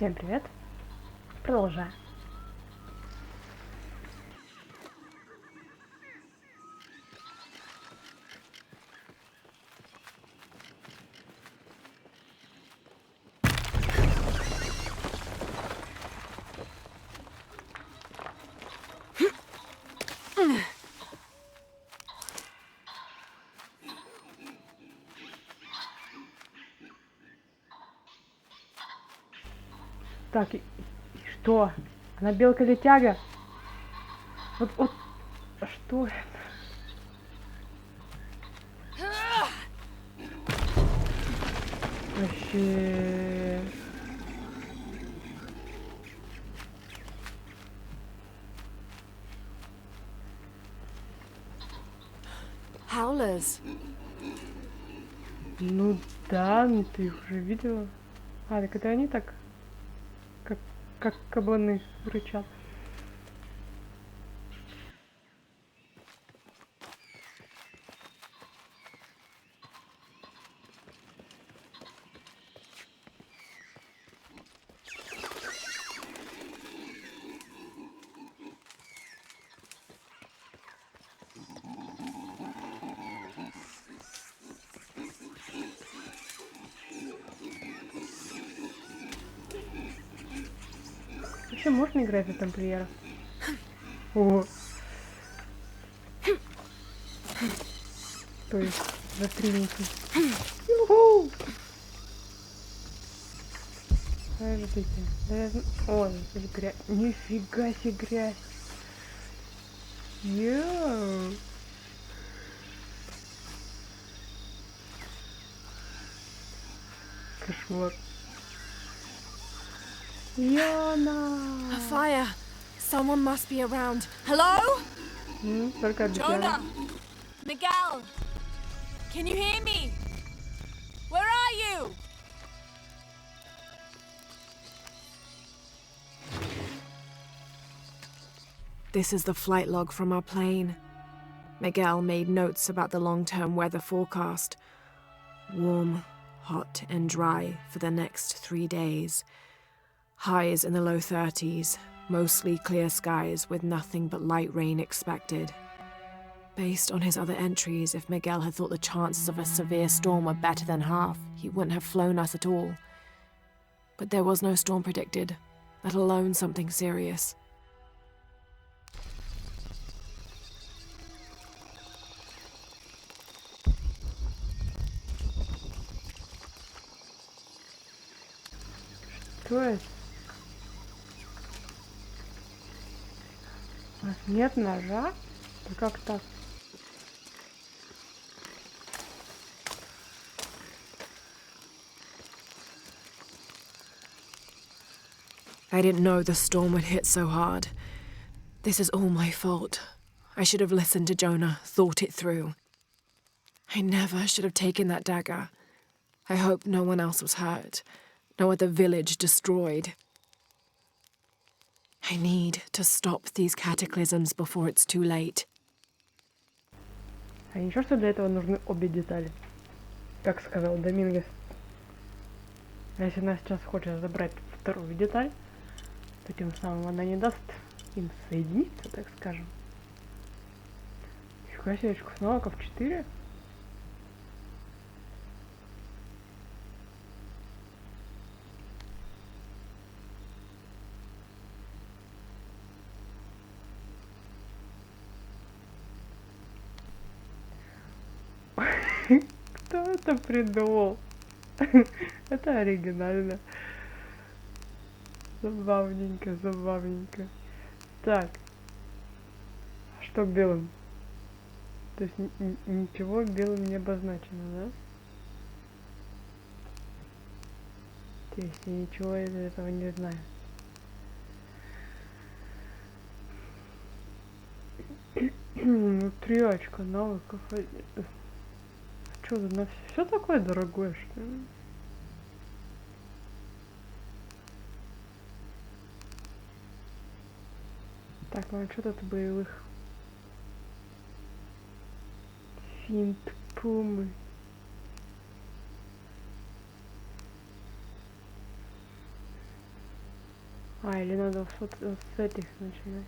Всем привет. Продолжаем. Так, и что? Она белка-летяга? Вот, что это? Вообще... Howlers. Ну да, ну ты их уже видела. А, так это они так, как кабаны рычат. Вообще можно играть за тамплиеров? О. То есть за стрельницу. Юху! Подождите. О, здесь грязь. Нифига себе грязь. Йоу. Кошмар. Яна! A fire. Someone must be around. Hello? Только обезьяна. Jonah! Miguel! Can you hear me? Where are you? This is the flight log from our plane. Miguel made notes about the long-term weather forecast. Warm, hot, and dry for the next 3 days. Highs in the low 30s, mostly clear skies with nothing but light rain expected. Based on his other entries, if Miguel had thought the chances of a severe storm were better than half, he wouldn't have flown us at all. But there was no storm predicted, let alone something serious. Что это? У нас нет ножа? Да как так? I didn't know the storm would hit so hard. This is all my fault. I should have listened to Jonah, thought it through. I never should have taken that dagger. I hope no one else was hurt. No other village destroyed. I need to stop these cataclysms before it's too late. А ничего, что для этого нужны обе детали? Как сказал Домингес. А если она сейчас хочет забрать вторую деталь, то тем самым она не даст им соединиться, так скажем. Фига себе, очков навыков 4. Кто это придумал? Это оригинально. Забавненько, забавненько. Так. А что белым? То есть ничего белым не обозначено, да? То есть я ничего из этого не знаю. Ну, 3 очка навыков. Что, на все такое дорогое, что ли? Так, ну что тут боевых? Финт, пумы. А, или надо вот с этих начинать.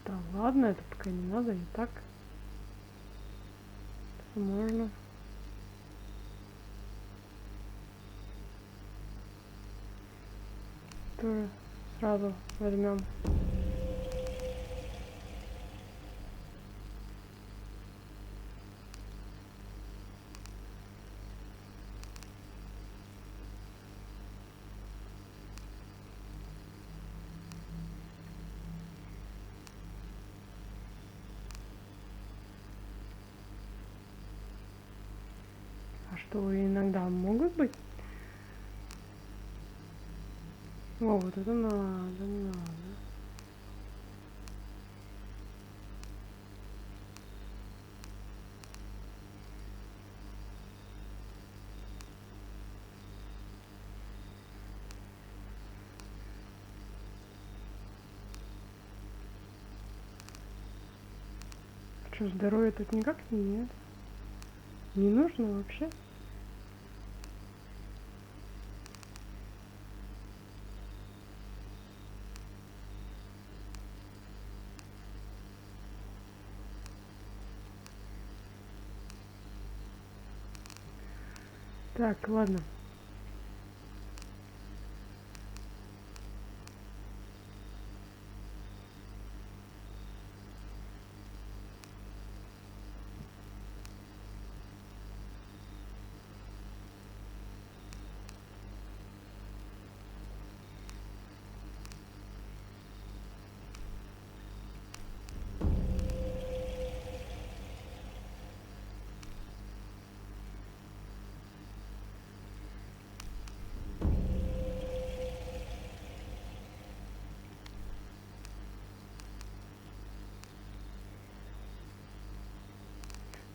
Да ладно, это пока не надо, и так. Можно. Тоже сразу возьмем. А что иногда могут быть? О, вот это надо. Что, здоровья тут никак нет? Не нужно вообще? Так, ладно.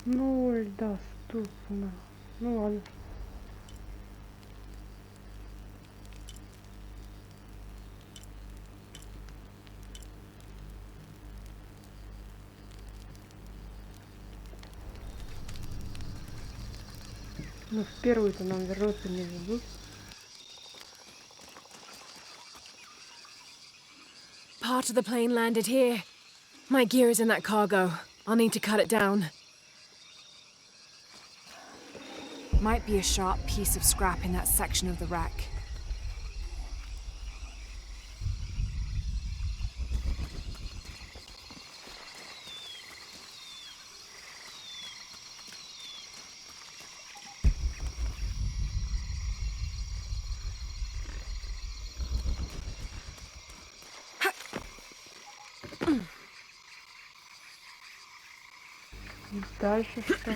Ну, доступно. Ну ладно. Ну, в первую-то нам вернуться не дадут. Part of the plane landed here. My gear is in that cargo. I'll need to cut it down. Might be a sharp piece of scrap in that section of the wreck. Дальше что?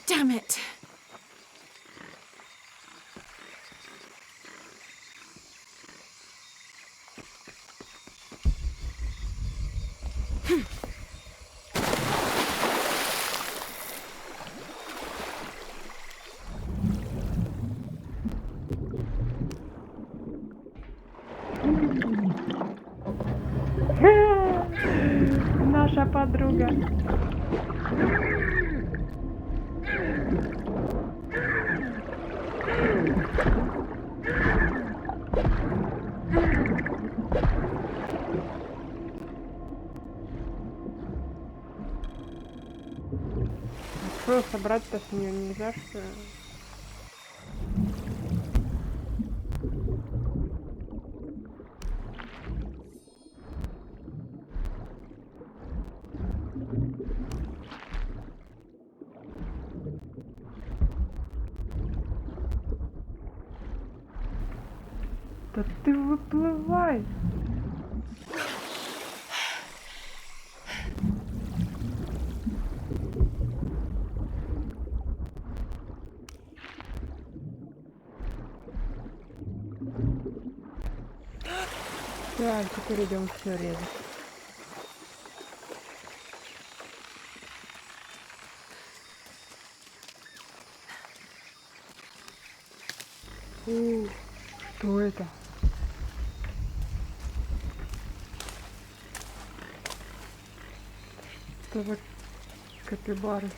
Damn it! Наша подруга. Что собрать-то с нее нельзя, что ли? Да ты выплывай! Так, теперь идем все резать. Что это? Что за капибары?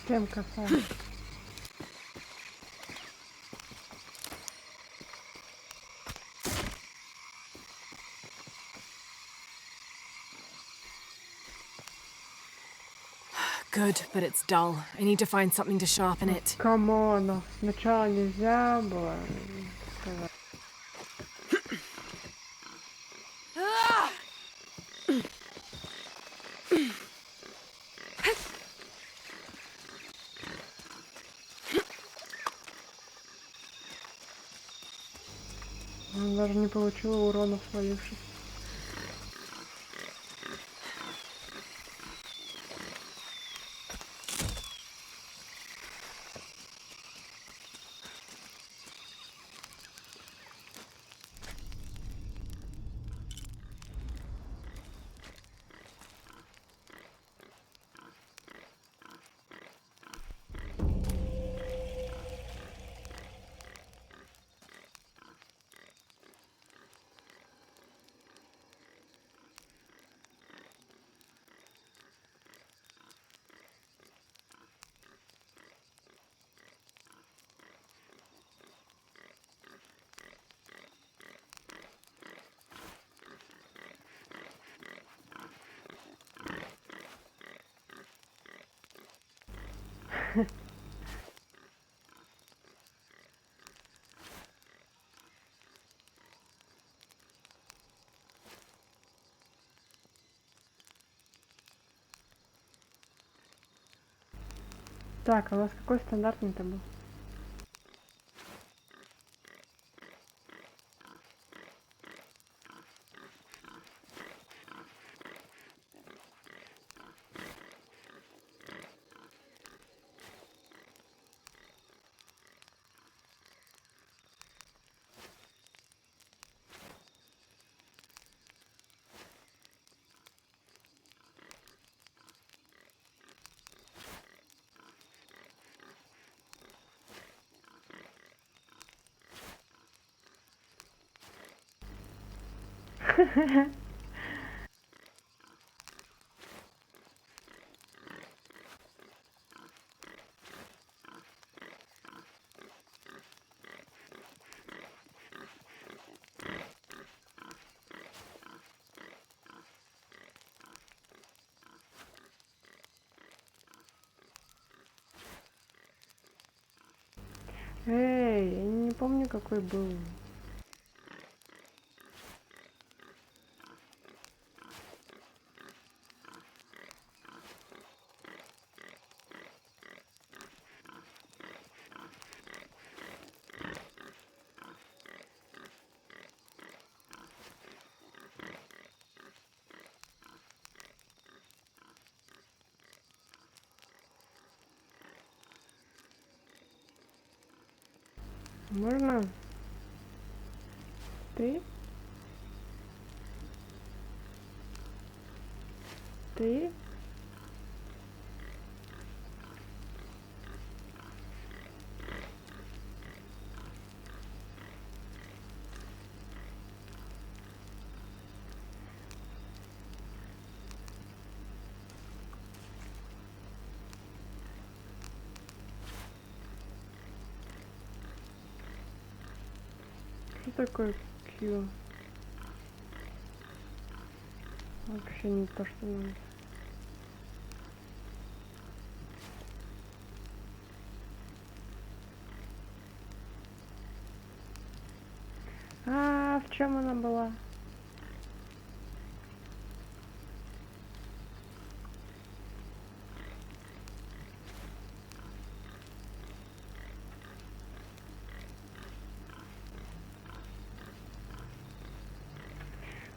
Совсем касается. Good, but it's dull. I need to find something to sharpen it. Камон, сначала нельзя было сказать. Он даже не получила урона, свалившись. Так, а у вас какой стандартный-то был? Эй, я не помню, какой был. Можно? Ты? Ты? Что такое Q? Вообще не то, что надо. чем она была?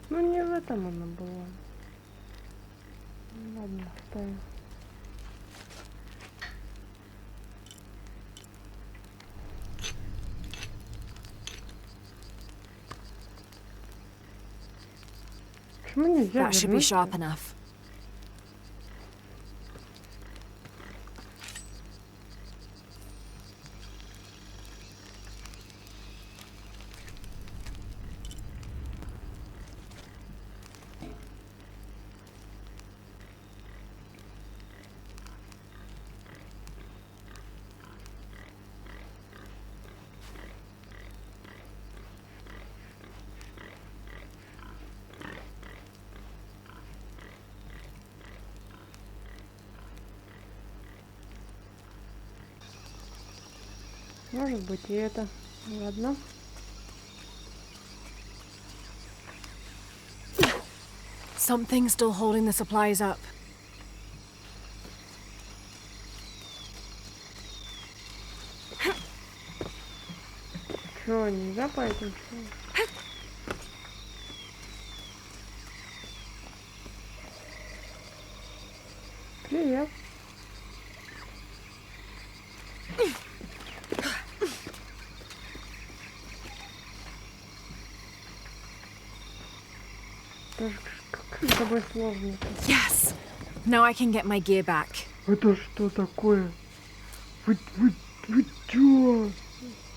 Ну не в этом она была. Ладно, оставим. Почему нельзя That should be вернуть? sharp enough. Может быть и это. Ладно. Something still holding the supplies up. Чё, нельзя по этим? Привет. Тоже как с тобой сложно. Yes! Now I can get my gear back. Это что такое? Вы чё?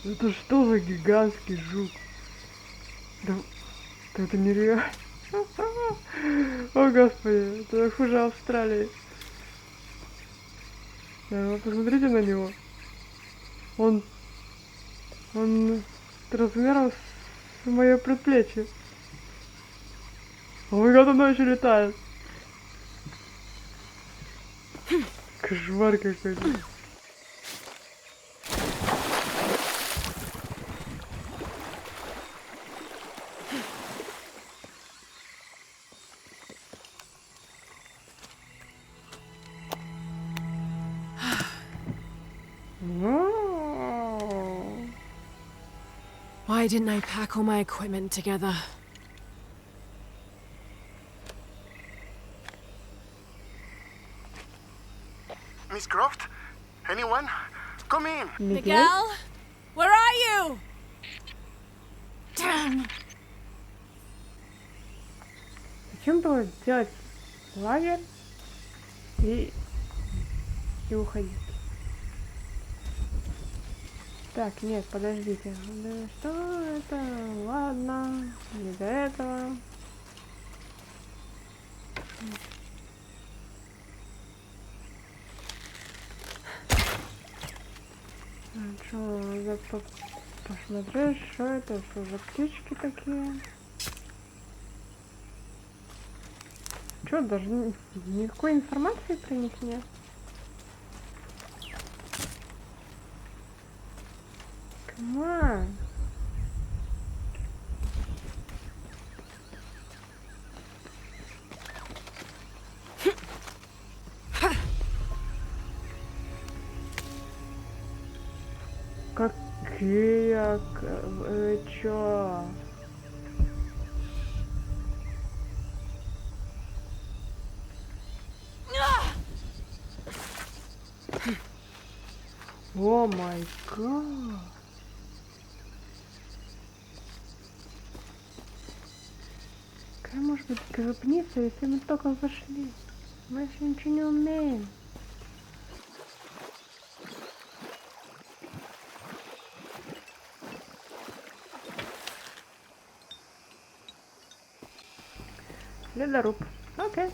Это что за гигантский жук? Да это нереально. О господи, это хуже Австралии. Вы посмотрите на него. Он размером с мое предплечье. О май гад, оно еще летает. Кошмар какой-то. Why didn't I pack all my equipment together? Miss Croft? Anyone? Come in! Miguel? Where are you? Damn! Зачем было делать лагерь и уходить? Так, нет, подождите. Да что это? Ладно, не до этого. Что, надо посмотреть, что это, что за птички такие? Что, даже никакой информации про них нет? Камон! Какие... чё? О май гад! Как может быть запниться, если мы только зашли? Мы еще ничего не умеем. Ледоруб. Окей.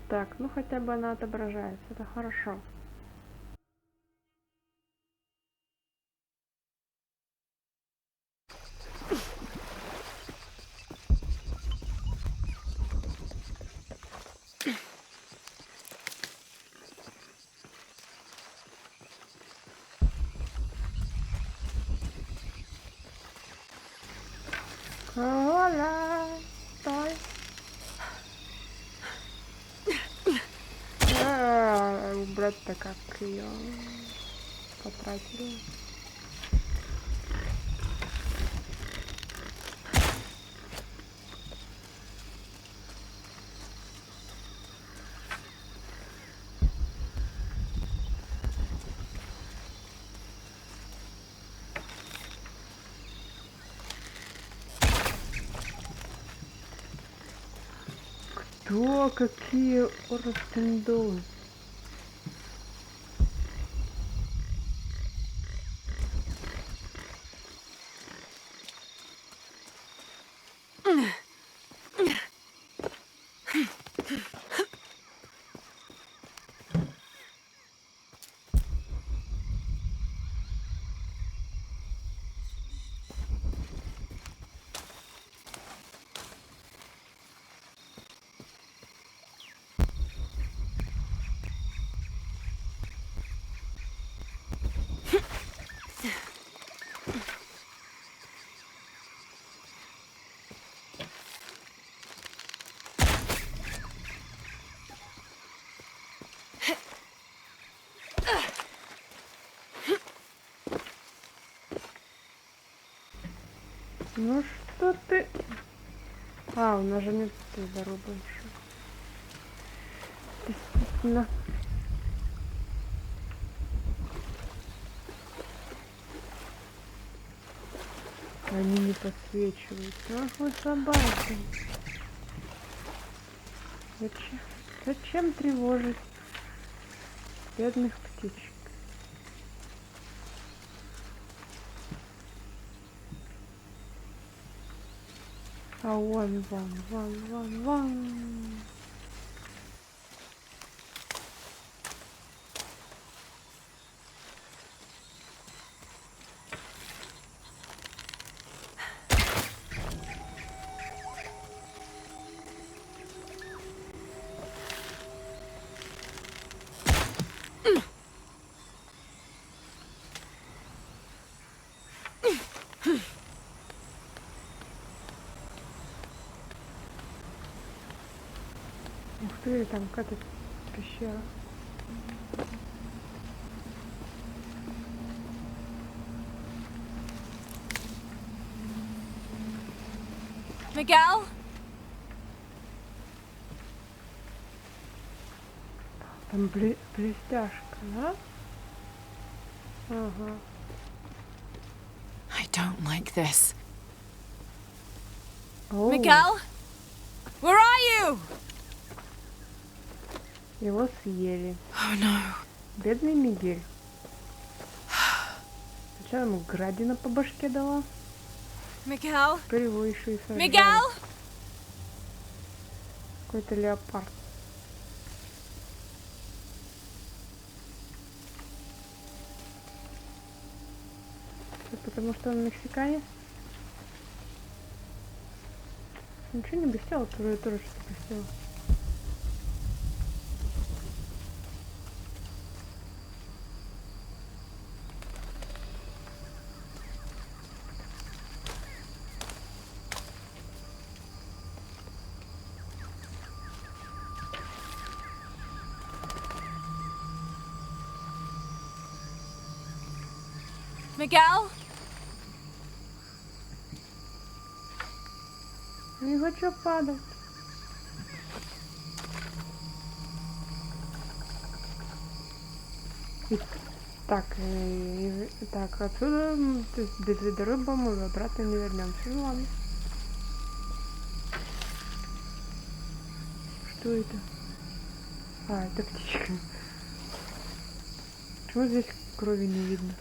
Так, ну хотя бы она отображается, это хорошо. Оля, стой. Убрать-то как ее потратили. Кто? Какие оростендолы? Ну что ты? А, у нас же нет здоровья больше. Действительно. Они не подсвечивают. Ах вы собаки. Зачем тревожить бедных птичек? А вон. Ух ты, там какая-то пещера. Miguel? Там блестяшка, да? Ага. I don't like this. Оу, Miguel? Where are you? его съели. Oh no. Бедный Мигель. Сначала ему градина по башке дала, Miguel? теперь его еще и сожрали. Miguel? Какой-то леопард. Это потому что он мексиканец? Ничего не блестело, тоже что-то блестело. Miguel? Не хочу падать. Так, отсюда без ледорыба мы обратно не вернемся. Ну ладно. Что это? А, это птичка. Почему здесь крови не видно?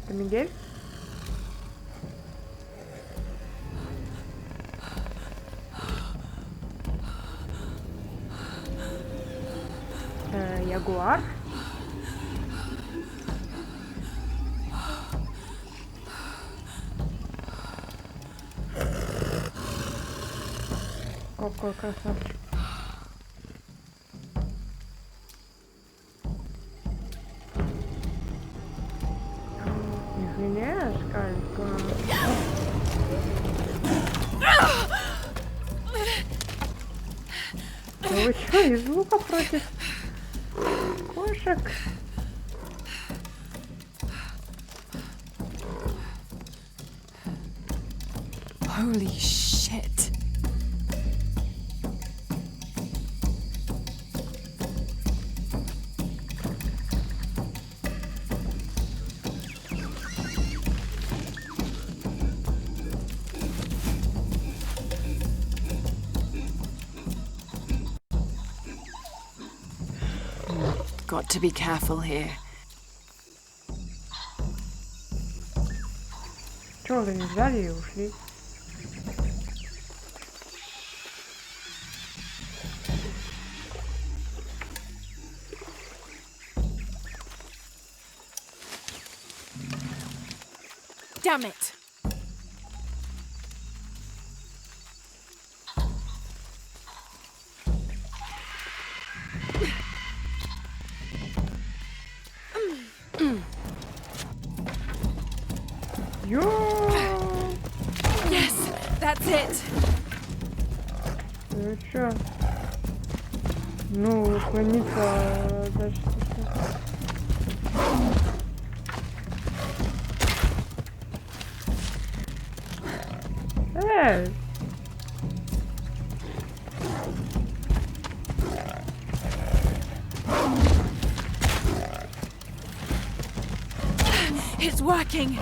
Это Мигель? ягуар? Какой красавчик. Извиняюсь, Калька. Вы что, из лука против кошек? Holy shit. Got to be careful here. Чего вы не взяли и ушли? Damn it! Yes, that's it. Ну чё? Ну, уклониться дальше. Эй! It's working.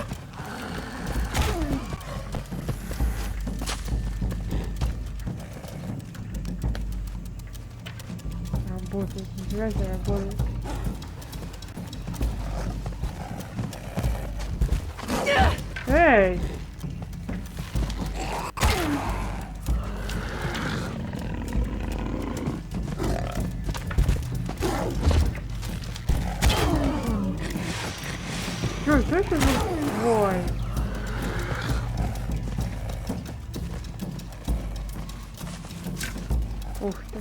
Работает, связи работает. Эй! Чё это за... Ой. Ух ты.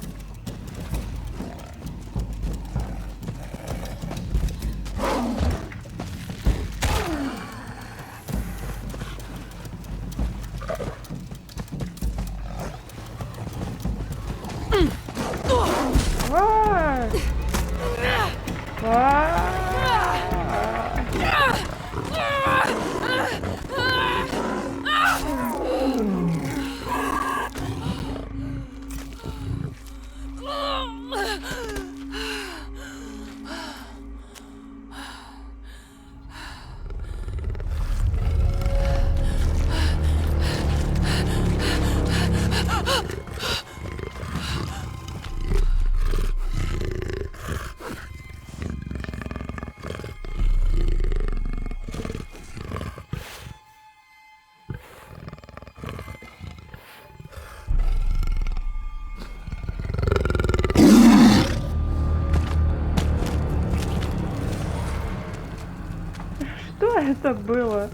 Что это было?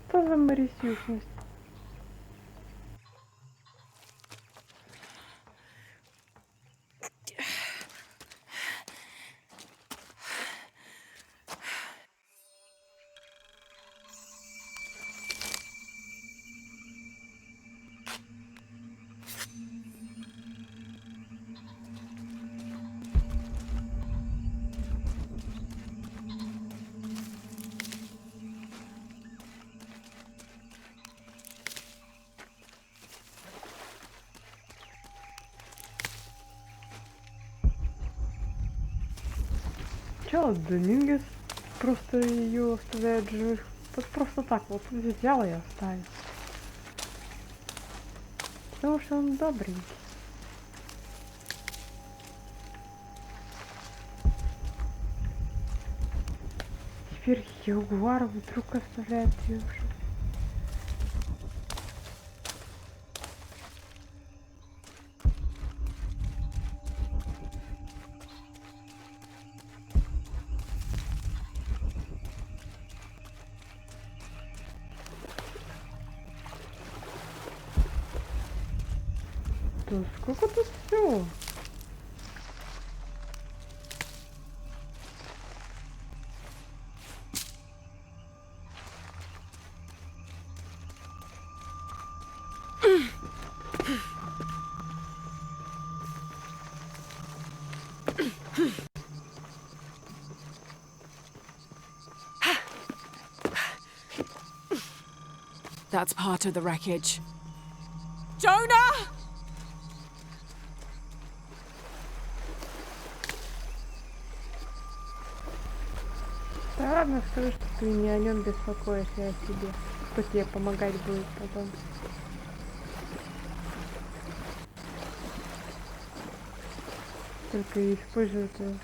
Что за марисюшность? Чё, Домингес просто ее оставляет живых? Вот просто так вот взял и оставил. Потому что он добренький. Теперь ягуар вдруг оставляет ее живых. Да сколько тут всего? That's part of the wreckage. Jonah! Да ладно, скажи, что ты не о нем беспокоишься, а о себе. Кто тебе помогать будет потом. Только используют его.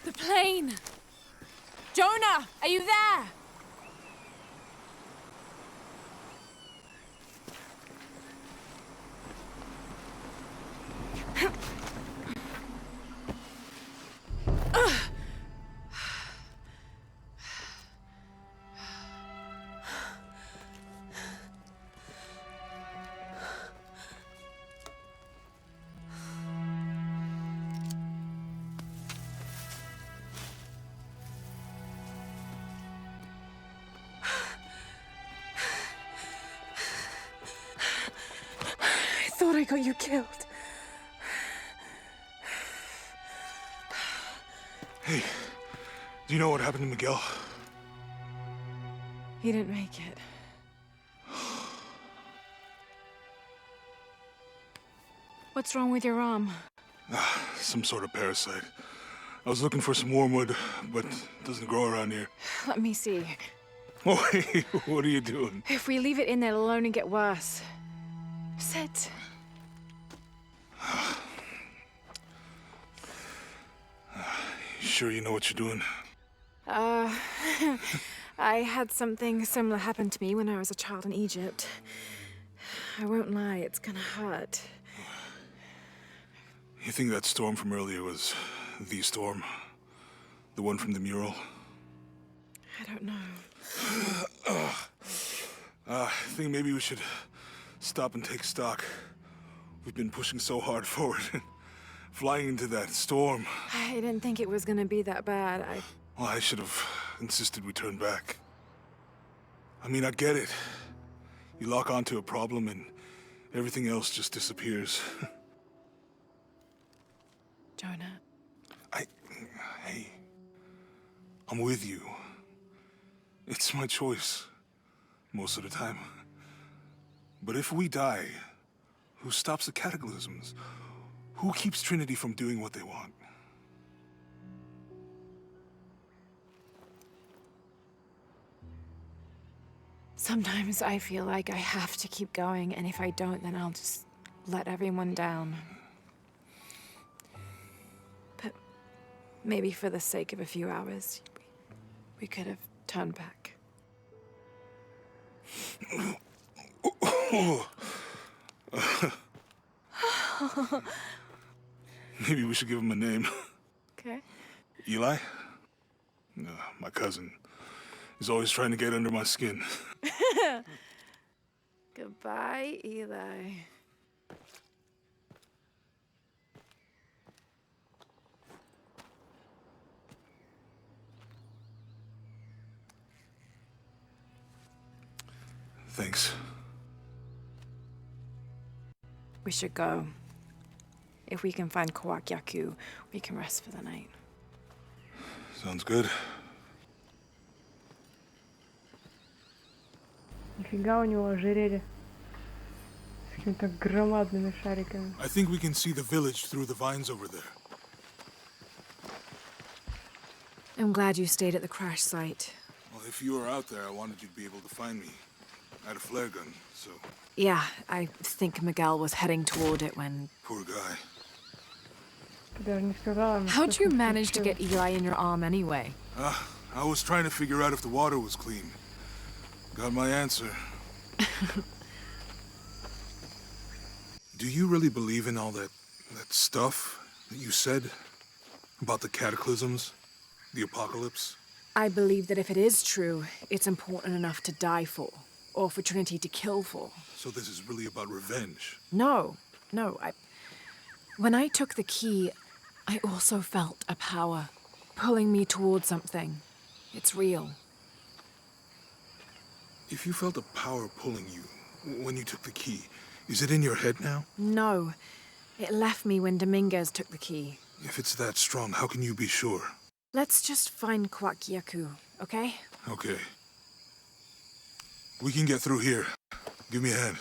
The plane! Jonah, are you there? I thought I got you killed. Hey, do you know what happened to Miguel? He didn't make it. What's wrong with your arm? Some sort of parasite. I was looking for some wormwood, but it doesn't grow around here. Let me see. Oh, hey, what are you doing? If we leave it in there, it'll only get worse. Sit. You sure you know what you're doing? I had something similar happen to me when I was a child in Egypt. I won't lie, it's gonna hurt. You think that storm from earlier was the storm? The one from the mural? I don't know. I think maybe we should stop and take stock. We've been pushing so hard forward and flying into that storm. I didn't think it was gonna be that bad. Well, I should have insisted we turn back. I mean, I get it. You lock onto a problem and everything else just disappears. Jonah. Hey, I'm with you. It's my choice, most of the time. But if we die, who stops the cataclysms? Who keeps Trinity from doing what they want? Sometimes I feel like I have to keep going, and if I don't, then I'll just let everyone down. But maybe for the sake of a few hours, we could have turned back. Maybe we should give him a name. Okay. Eli? My cousin. He's always trying to get under my skin. Goodbye, Eli. Thanks. We should go. If we can find Kawakyaku, we can rest for the night. Sounds good. Нифига у него ожерелье. С какими-то громадными шариками. I think we can see the village through the vines over there. I'm glad you stayed at the crash site. Well, if you were out there, I wanted you to be able to find me. I had a flare gun, so... Yeah, I think Miguel was heading toward it when... Poor guy. Ты даже не сказала мне, How'd что you с ним manage to случилось. get Eli in your arm anyway? I was trying to figure out if the water was clean. Got my answer. Do you really believe in all that stuff that you said? About the cataclysms? The apocalypse? I believe that if it is true, it's important enough to die for. Or for Trinity to kill for. So this is really about revenge? No. When I took the key, I also felt a power pulling me towards something. It's real. If you felt a power pulling you when you took the key, is it in your head now? No. It left me when Dominguez took the key. If it's that strong, how can you be sure? Let's just find Kwakyaku, okay? Okay. We can get through here. Give me a hand.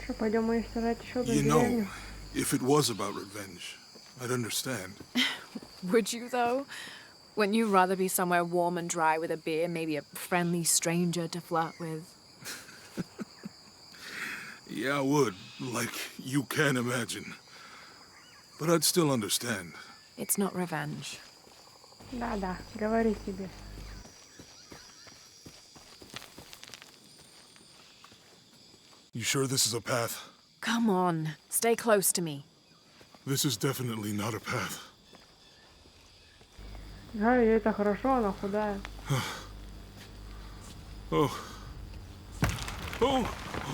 Что, пойдем уничтожать еще одну You деревню? know, if it was about revenge, I'd understand. Would you, though? Wouldn't you rather be somewhere warm and dry with a beer, maybe a friendly stranger to flirt with? Yeah, I would, like you can imagine. But I'd still understand. It's not revenge. Да, говори себе. You sure this is a path? Come on, stay close to me. This is definitely not a path. Да, ей это хорошо, она худая. Oh,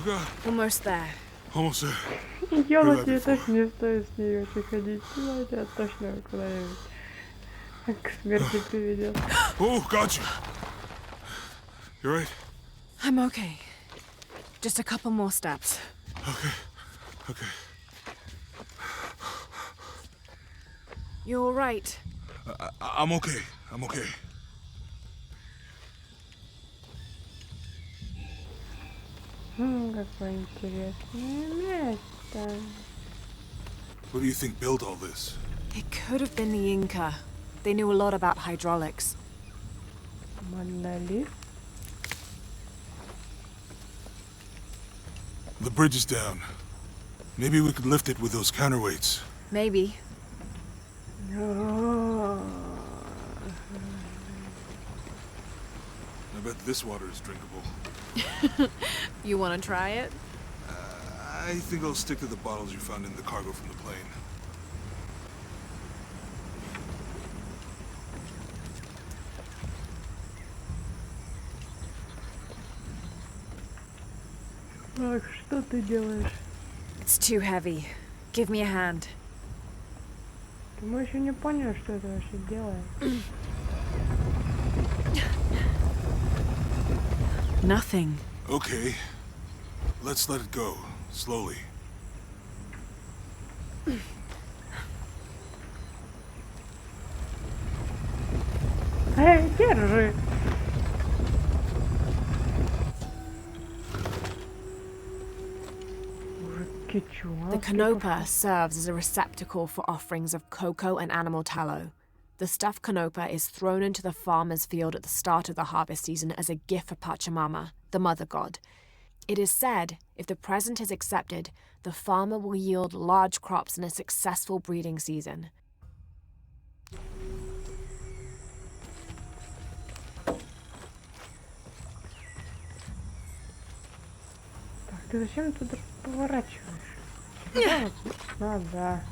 God. Almost there. Almost there. Идиот, тебе точно не стоит с ней приходить. Ну, тебя точно куда-нибудь к смерти приведет. Oh, gotcha. You right? I'm okay. Just a couple more steps. Okay. You're all right. I'm okay. Какое интересное место. What do you think built all this? It could have been the Inca. They knew a lot about hydraulics. Монолит. The bridge is down. Maybe we could lift it with those counterweights. Maybe. А, I bet this water is drinkable. You want to try it? I think I'll stick to the bottles you found in the cargo from the plane. Так, что ты делаешь? It's too heavy. Give me a hand. Мы еще не поняли, что это вообще делает. Nothing. Okay. Let's let it go. Slowly. Эй, держи! Мужики, чувак. The canopa serves as a receptacle for offerings of cocoa and animal tallow. The stuffed canopa is thrown into the farmer's field at the start of the harvest season as a gift for Pachamama, the mother god. It is said, if the present is accepted, the farmer will yield large crops in a successful breeding season. Так, ты зачем туда поворачиваешь? Да, вот, да.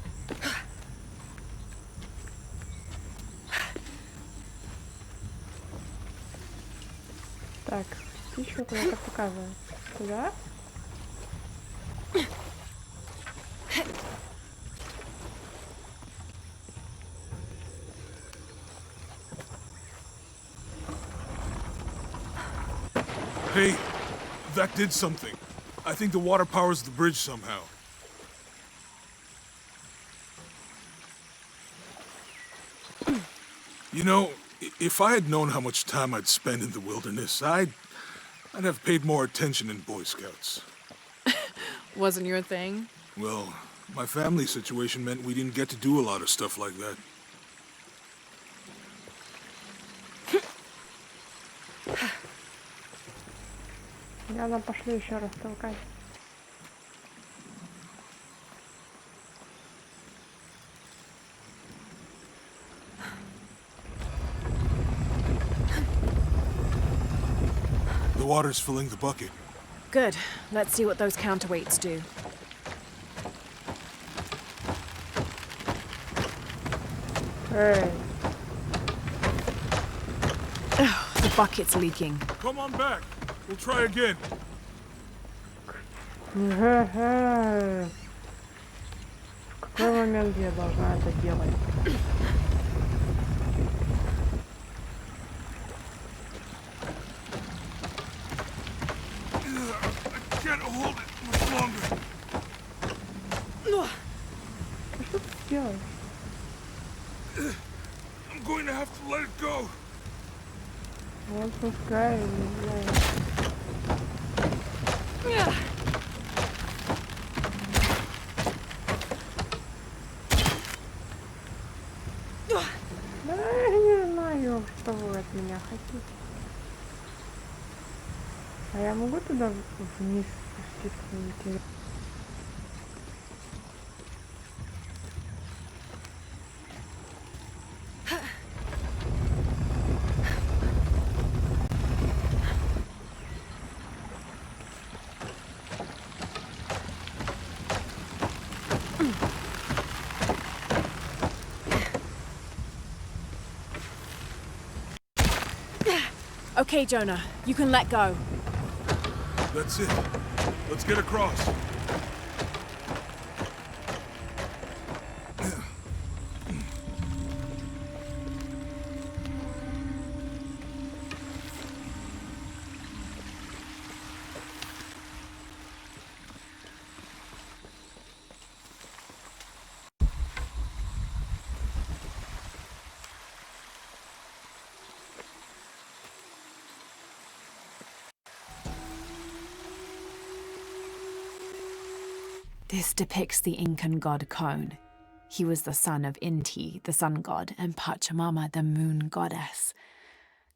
Так, птичка куда-то показывает. Куда? Hey, that did something. I think the water powers the bridge somehow. You know, if I had known how much time I'd spend in the wilderness, I'd have paid more attention in Boy Scouts. Wasn't your thing? Well, my family situation meant we didn't get to do a lot of stuff like that. Ладно, пошли еще раз толкать. The water's filling the bucket. Good. Let's see what those counterweights do. Эй, The bucket's leaking. Come on back. We'll try again. в какой момент я должна это делать? I can't hold it much longer. Что ты делаешь? I'm going to have to let it go. Вот пускай, не знаю. Да я не знаю, что вы от меня хотите. А я могу туда вниз спуститься, интересно? Okay, Jonah, you can let go. That's it. Let's get across. This depicts the Incan god Kon. He was the son of Inti, the sun god, and Pachamama, the moon goddess.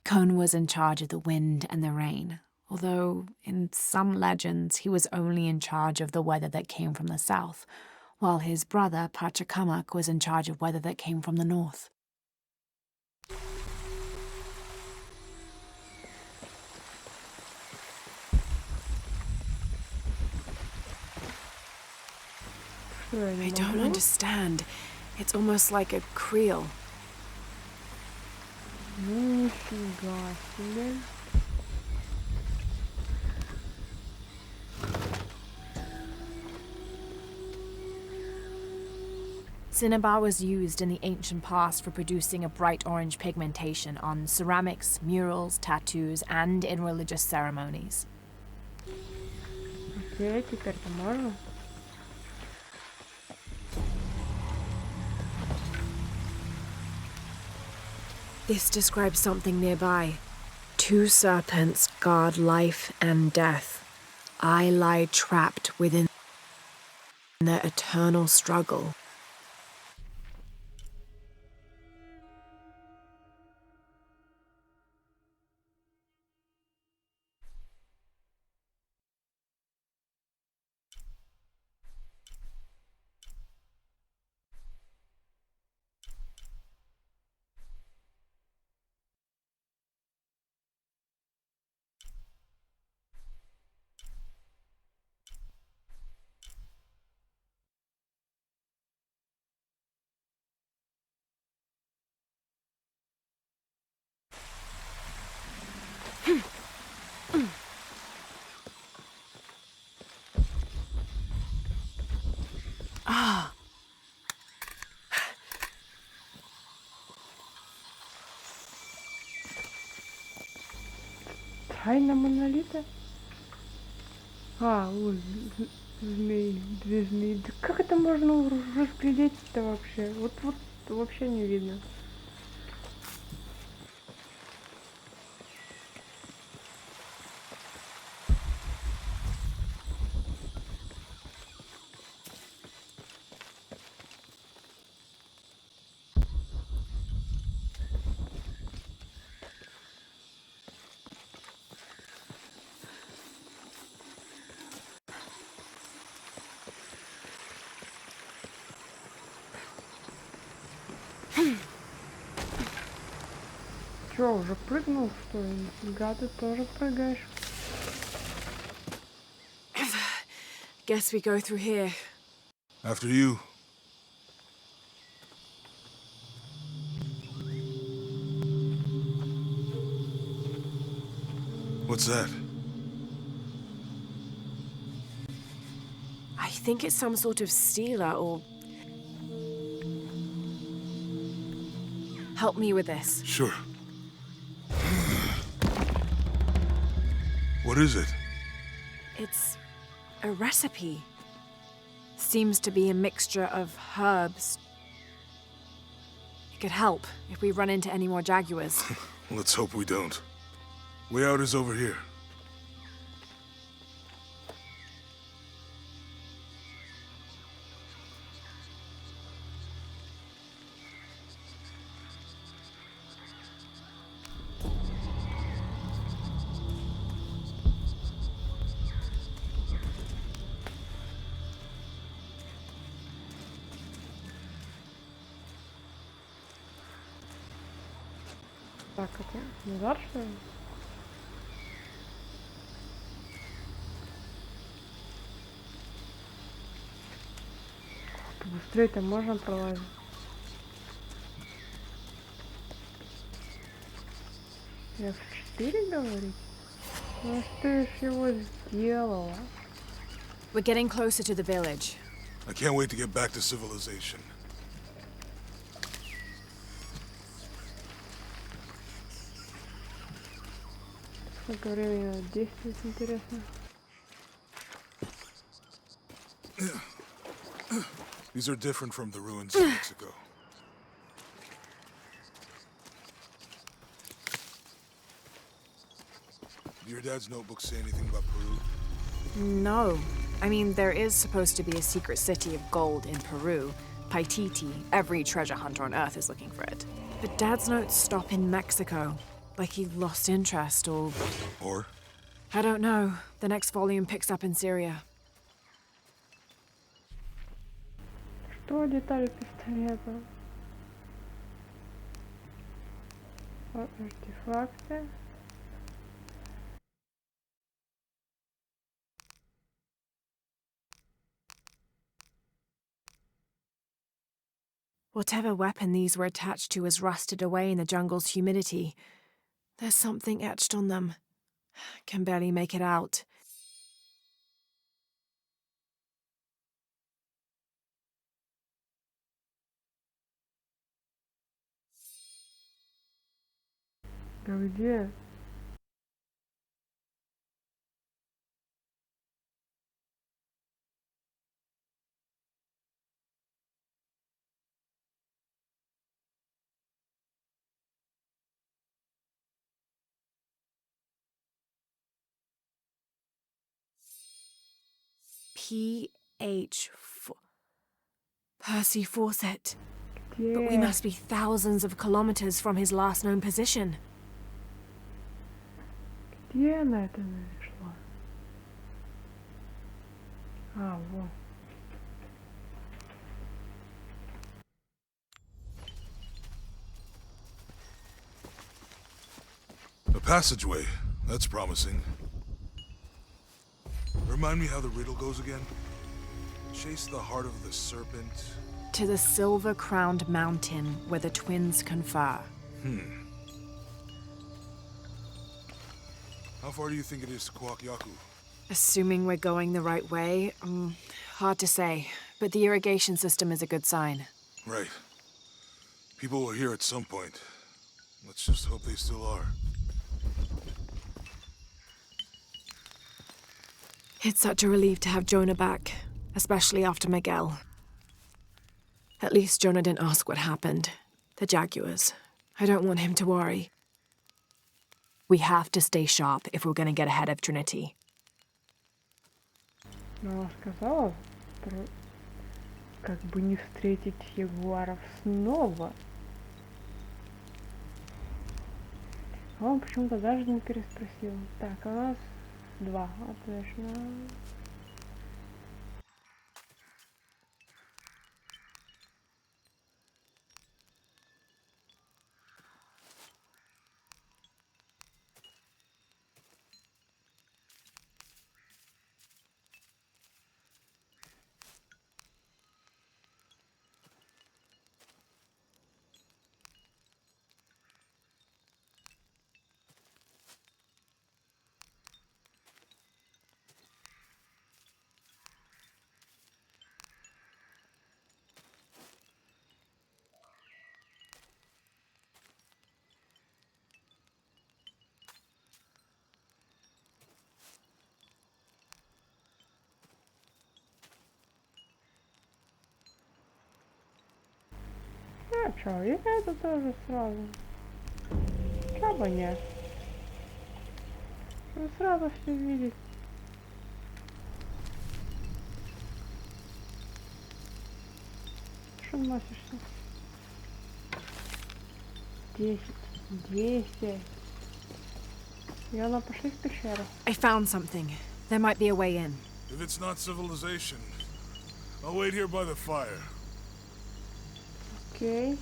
Kon was in charge of the wind and the rain, although in some legends he was only in charge of the weather that came from the south, while his brother Pachacamac was in charge of weather that came from the north. I don't understand. It's almost like a creel. Ну, нифига себе. Cinnabar was used in the ancient past for producing a bright orange pigmentation on ceramics, murals, tattoos, and in religious ceremonies. Окей, теперь-то можно? This describes something nearby. 2 serpents guard life and death. I lie trapped within the eternal struggle. Тайна монолита? А, ой, змеи, 2 змеи. Да как это можно разглядеть-то вообще? Вот вообще не видно. Чё, уже прыгнул, что ли? Нифига, ты тоже прыгаешь. Guess we go through here. After you. What's that? I think it's some sort of stealer or... Help me with this. Sure. What is it? It's a recipe. Seems to be a mixture of herbs. It could help if we run into any more jaguars. Let's hope we don't. Way out is over here. Так, это назад, что ли? Быстрее-то можно пролазить. F4 говорить? Ну ты ж его сделала. We're getting closer to the village. I can't wait to get back to civilization. Сколько времени действует, интересно. These are different from the ruins in Mexico. Did your dad's notebook say anything about Peru? No. I mean, there is supposed to be a secret city of gold in Peru. Paititi. Every treasure hunter on Earth is looking for it. But Dad's notes stop in Mexico. Like he lost interest or... Or? I don't know. The next volume picks up in Syria. Что детали пистолета? Артефакты. Whatever weapon these were attached to has rusted away in the jungle's humidity. There's something etched on them. Can barely make it out. Да где? P.H. Percy Fawcett. Где? But we must be thousands of kilometers from his last known position. Где она это нашла? А, вот. A passageway. That's promising. Remind me how the riddle goes again? Chase the heart of the serpent. To the silver-crowned mountain where the twins confer. How far do you think it is to Kwakyaku? Assuming we're going the right way, hard to say. But the irrigation system is a good sign. Right. People were here at some point. Let's just hope they still are. It's such a relief to have Jonah back, especially after Miguel. At least Jonah didn't ask what happened. The Jaguars. I don't want him to worry. We have to stay sharp if we're gonna get ahead of Trinity. Но она сказала, как бы не встретить ягуаров снова. А он почему-то даже не переспросил. Так, у нас 2, отлично. чё, и это тоже сразу. Чё бы нет? Ну, сразу все видеть. Что носишься? 10, 200. Яна, пошли в пещеру. I found something. There might be a way in. If it's not civilization, I'll wait here by the fire. Окей.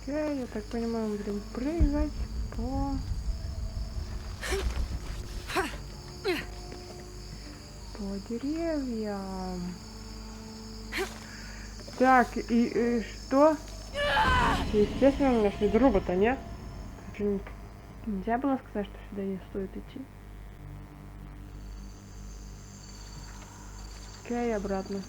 Окей, я так понимаю, мы будем прыгать по деревьям. Так, и что? Естественно, мы нашли друга-то, нет? Нельзя было сказать, что сюда не стоит идти. Окей, обратно.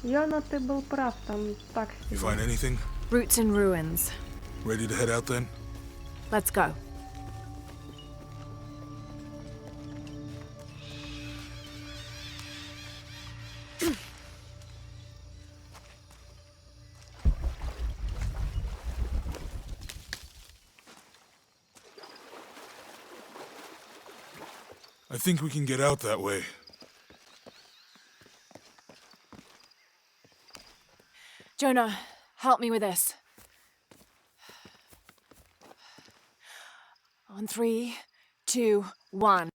Яна, ты был прав, там так You себе. find anything? Roots and ruins. Ready to head out then? Let's go. I think we can get out that way. Jonah, help me with this. On 3, 2, 1.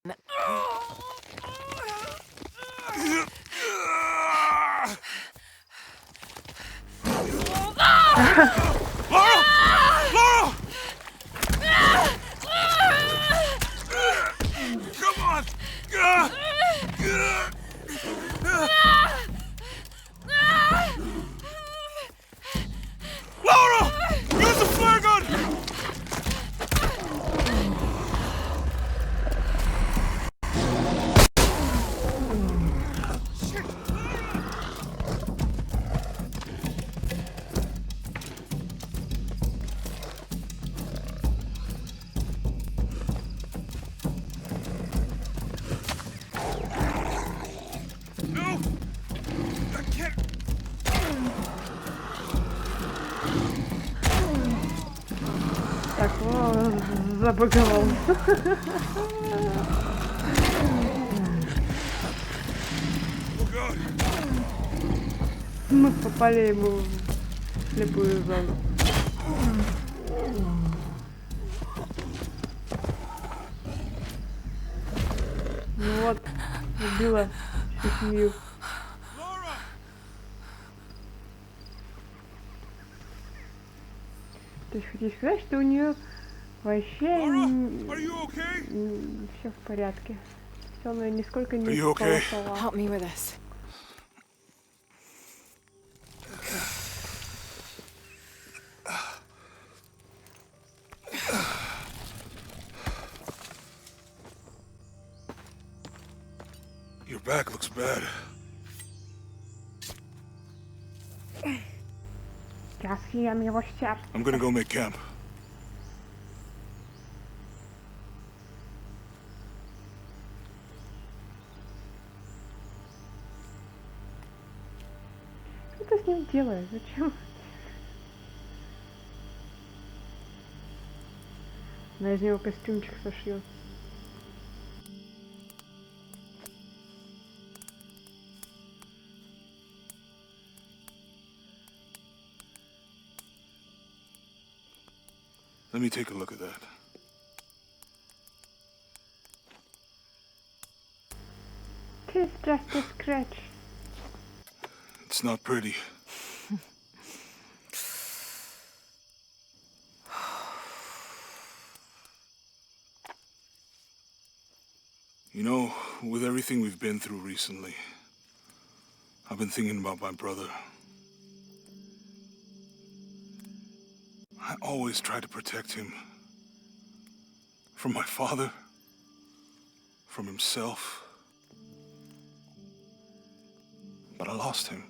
Lara! Lara! Come on! Lara! Use the flare gun! No! I can't. Так, забаговал. Oh God! Мы попали ему в слепую зону. Ну вот, убила всю семью. Lara! То есть хотите сказать, что у нее вообще Lara, are you okay? все в порядке. Все, она нисколько Are не you okay? сполосовала. Help me with this. back looks bad. Я съем его сердце. I'm gonna go make camp. Что ты с ним делаешь? Зачем? Она из него костюмчик сошьет. Let me take a look at that. It's just a scratch. It's not pretty. You know, with everything we've been through recently, I've been thinking about my brother. I always try to protect him. From my father. From himself. But I lost him.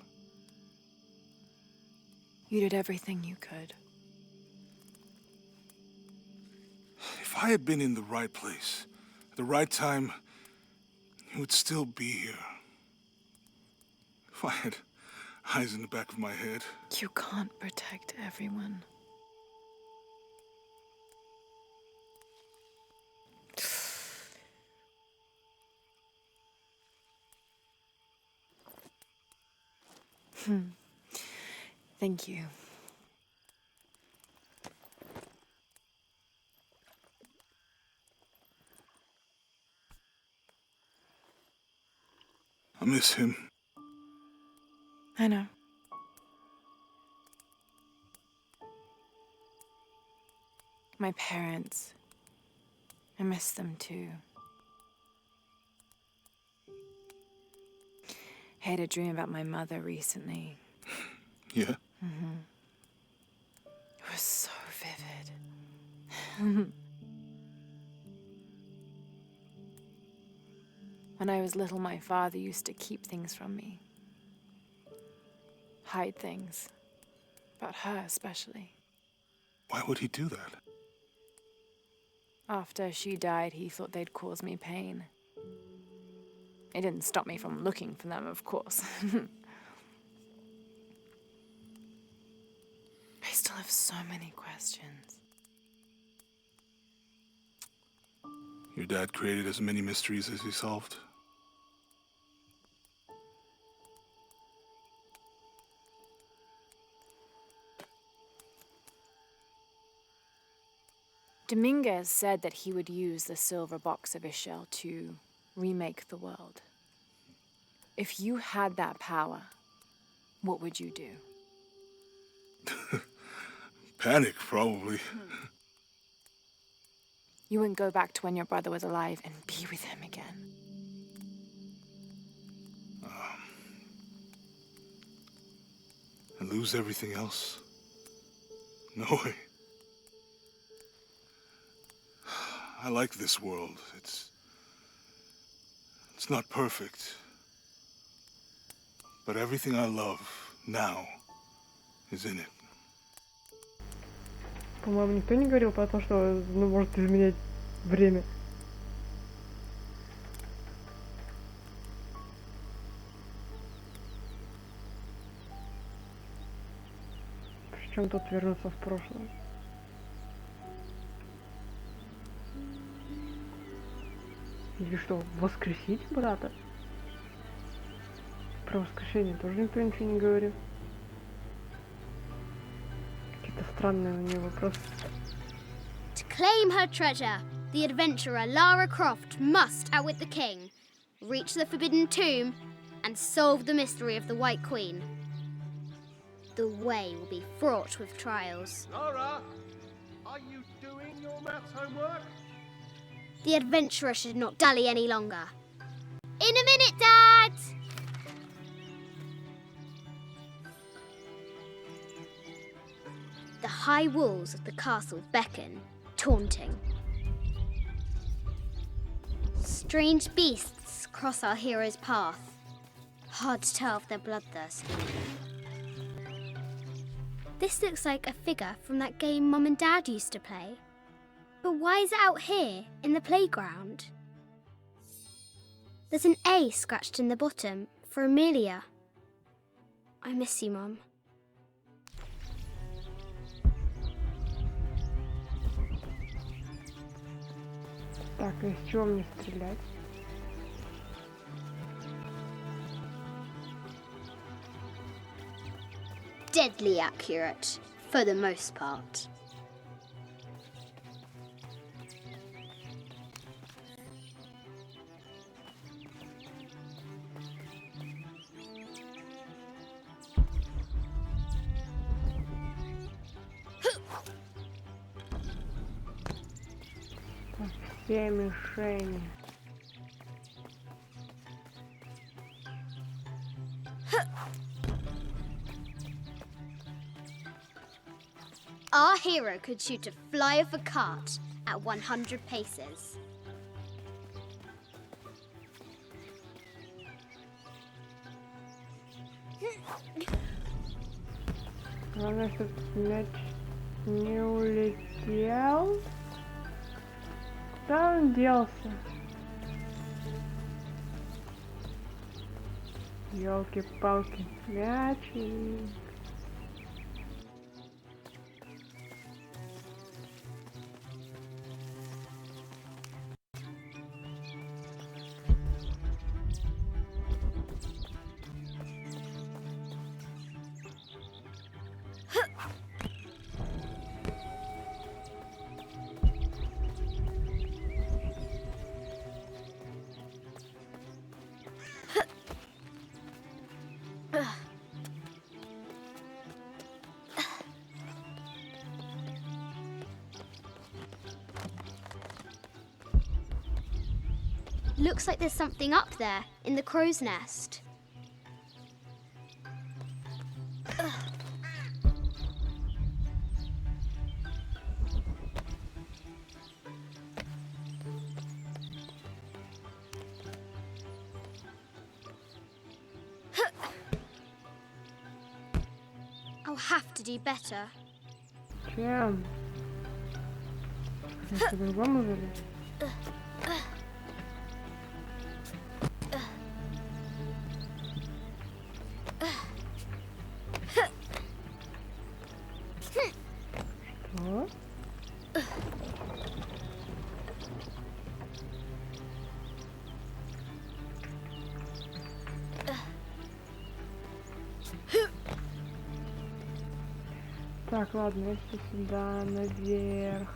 You did everything you could. If I had been in the right place, at the right time, he would still be here. If I had eyes in the back of my head. You can't protect everyone. Thank you. I miss him. I know. My parents. I miss them too. I had a dream about my mother recently. Yeah? It was so vivid. When I was little, my father used to keep things from me. Hide things. About her, especially. Why would he do that? After she died, he thought they'd cause me pain. It didn't stop me from looking for them, of course. I still have so many questions. Your dad created as many mysteries as he solved. Dominguez said that he would use the silver box of his shell to remake the world. If you had that power, what would you do? Panic, probably. You wouldn't go back to when your brother was alive and be with him again. And lose everything else? No way. I like this world. It's not perfect. But everything I love now is in it. По-моему, никто не говорил про то, что может изменять время. Причем тут вернуться в прошлое? Или что, воскресить брата? Про воскрешение тоже никто ничего не говорил. Какие-то странные у нее вопросы. To claim her treasure, the adventurer Lara Croft must outwit the king, reach the forbidden tomb, and solve the mystery of the White Queen. The way will be fraught with trials. Lara, are you doing your maths homework? The adventurer should not dally any longer. In a minute, Dad! The high walls of the castle beckon, taunting. Strange beasts cross our hero's path. Hard to tell if they're bloodthirsty. This looks like a figure from that game Mum and Dad used to play. But why is it out here, in the playground? There's an A scratched in the bottom for Amelia. I miss you, Mum. Так, из чего мне стрелять? Deadly accurate, for the most part. Все мишени. Our hero could shoot a fly off a cart at 100 paces. Главное, чтобы мяч не улетел. Куда он делся? Ёлки-палки, мячик. Looks like there's something up there in the crow's nest. I'll have to do better. Чем? Может, по-другому залезть? Что? Так, ладно, если сюда наверх.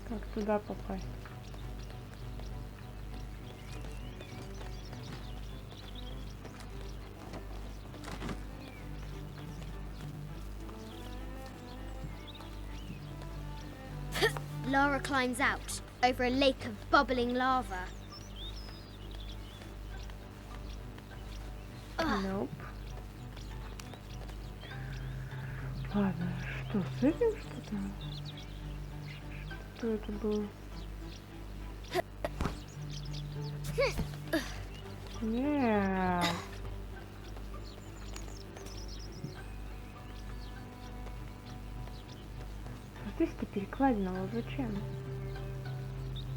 Как туда попасть? Lara climbs out over a lake of bubbling lava. Nope. Ладно, что с этим что-то? Что это было? Нет. А ты перекладина, вот зачем?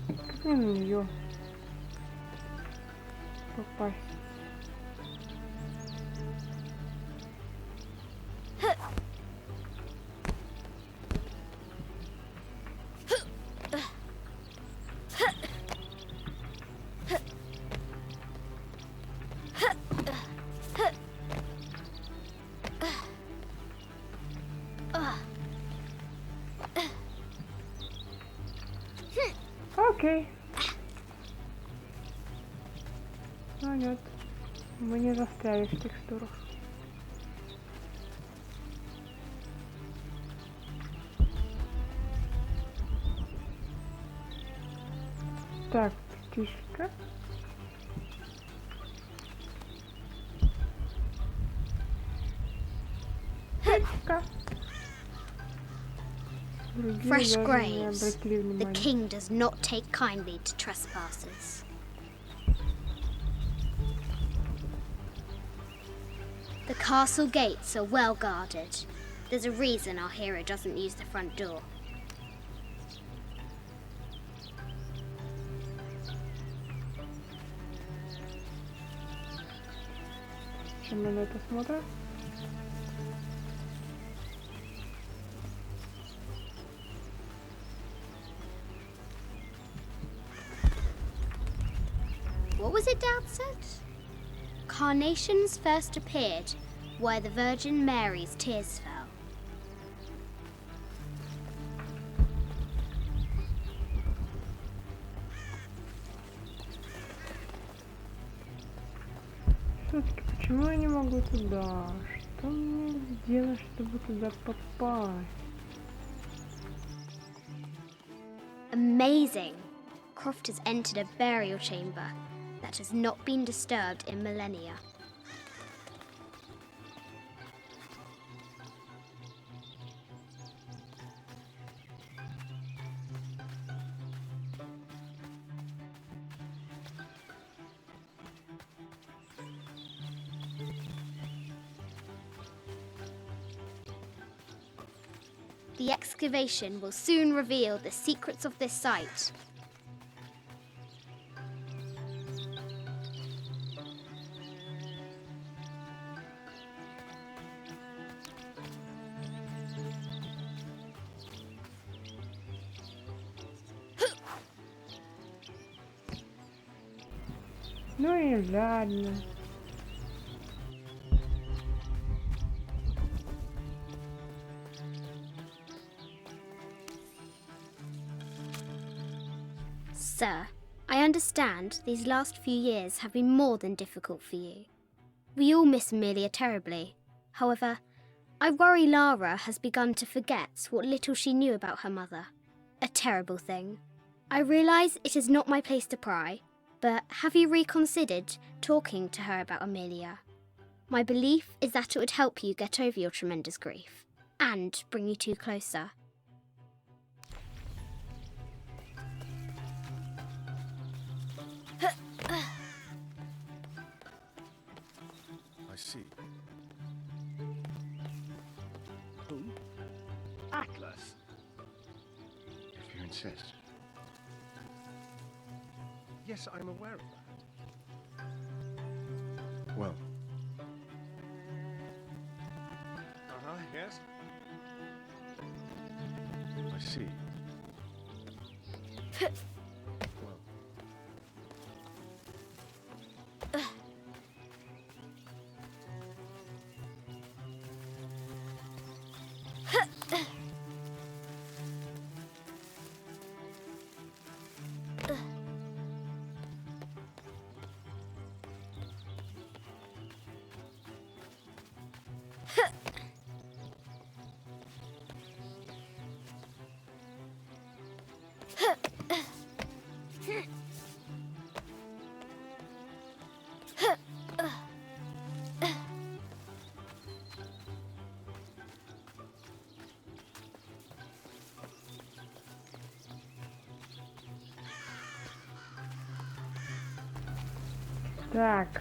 Как мне на нее попасть? Окей. Ну нет, мы не застряли в текстурах. Так, птичка. Птичка. Другие Fresh даже не graves. обратили The внимания. king does not take kindly to trespassers. The castle gates are well guarded. There's a reason our hero doesn't use the front door. Чем мы на это смотрим? What was it Dad said? Carnations first appeared where the Virgin Mary's tears fell. Все-таки почему я не могу туда? Что мне сделать, чтобы туда попасть? Amazing! Croft has entered a burial chamber that has not been disturbed in millennia. The excavation will soon reveal the secrets of this site. Ну и ладно. Sir, I understand these last few years have been more than difficult for you. We all miss Amelia terribly. However, I worry Lara has begun to forget what little she knew about her mother. A terrible thing. I realise it is not my place to pry, but have you reconsidered talking to her about Amelia? My belief is that it would help you get over your tremendous grief and bring you two closer. I see. Who? Atlas? If you insist. Yes, I'm aware of that. Well, Yes? I see. Well, Так.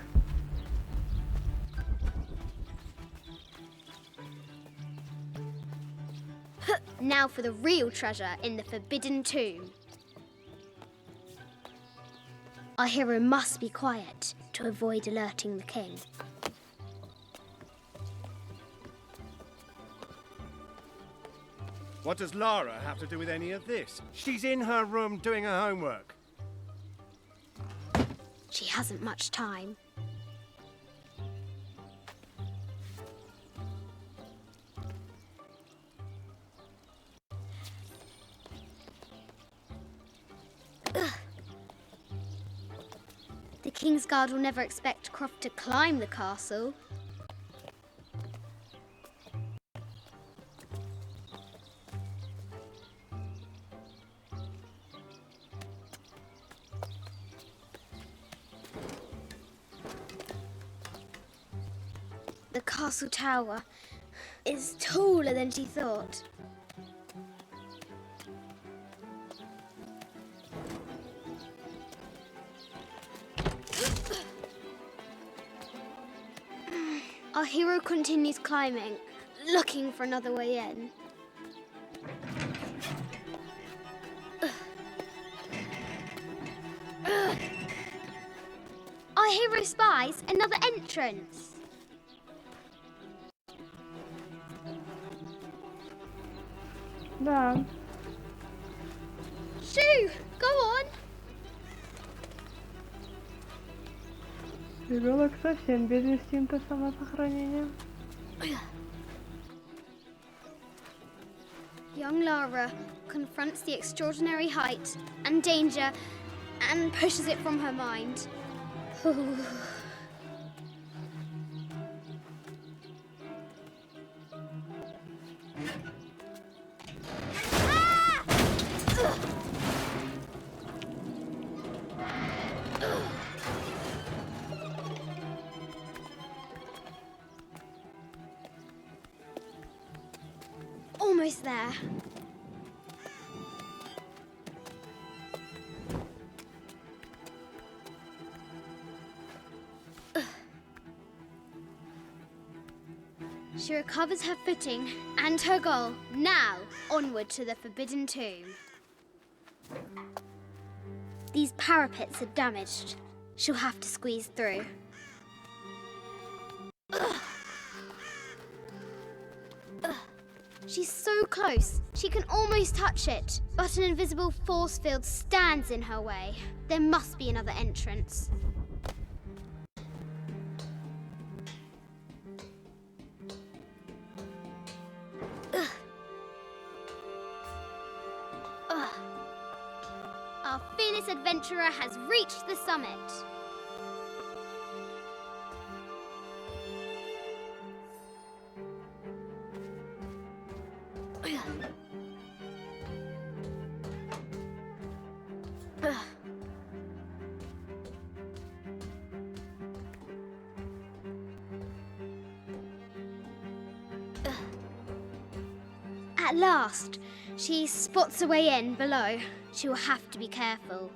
Now for the real treasure in the Forbidden Tomb. Our hero must be quiet to avoid alerting the king. What does Lara have to do with any of this? She's in her room doing her homework. She hasn't much time. The King's Guard will never expect Croft to climb the castle. The castle tower is taller than she thought. Our hero continues climbing, looking for another way in. Our hero spies another entrance. Да. Shoo! Go on! Ребенок совсем без инстинкта самосохранения. Young Lara confronts the extraordinary height and danger and pushes it from her mind. Almost there. She recovers her footing and her goal. Now, onward to the Forbidden Tomb. These parapets are damaged. She'll have to squeeze through. She's so close. She can almost touch it. But an invisible force field stands in her way. There must be another entrance. Our fearless adventurer has reached the summit. At last, she spots a way in below. She will have to be careful.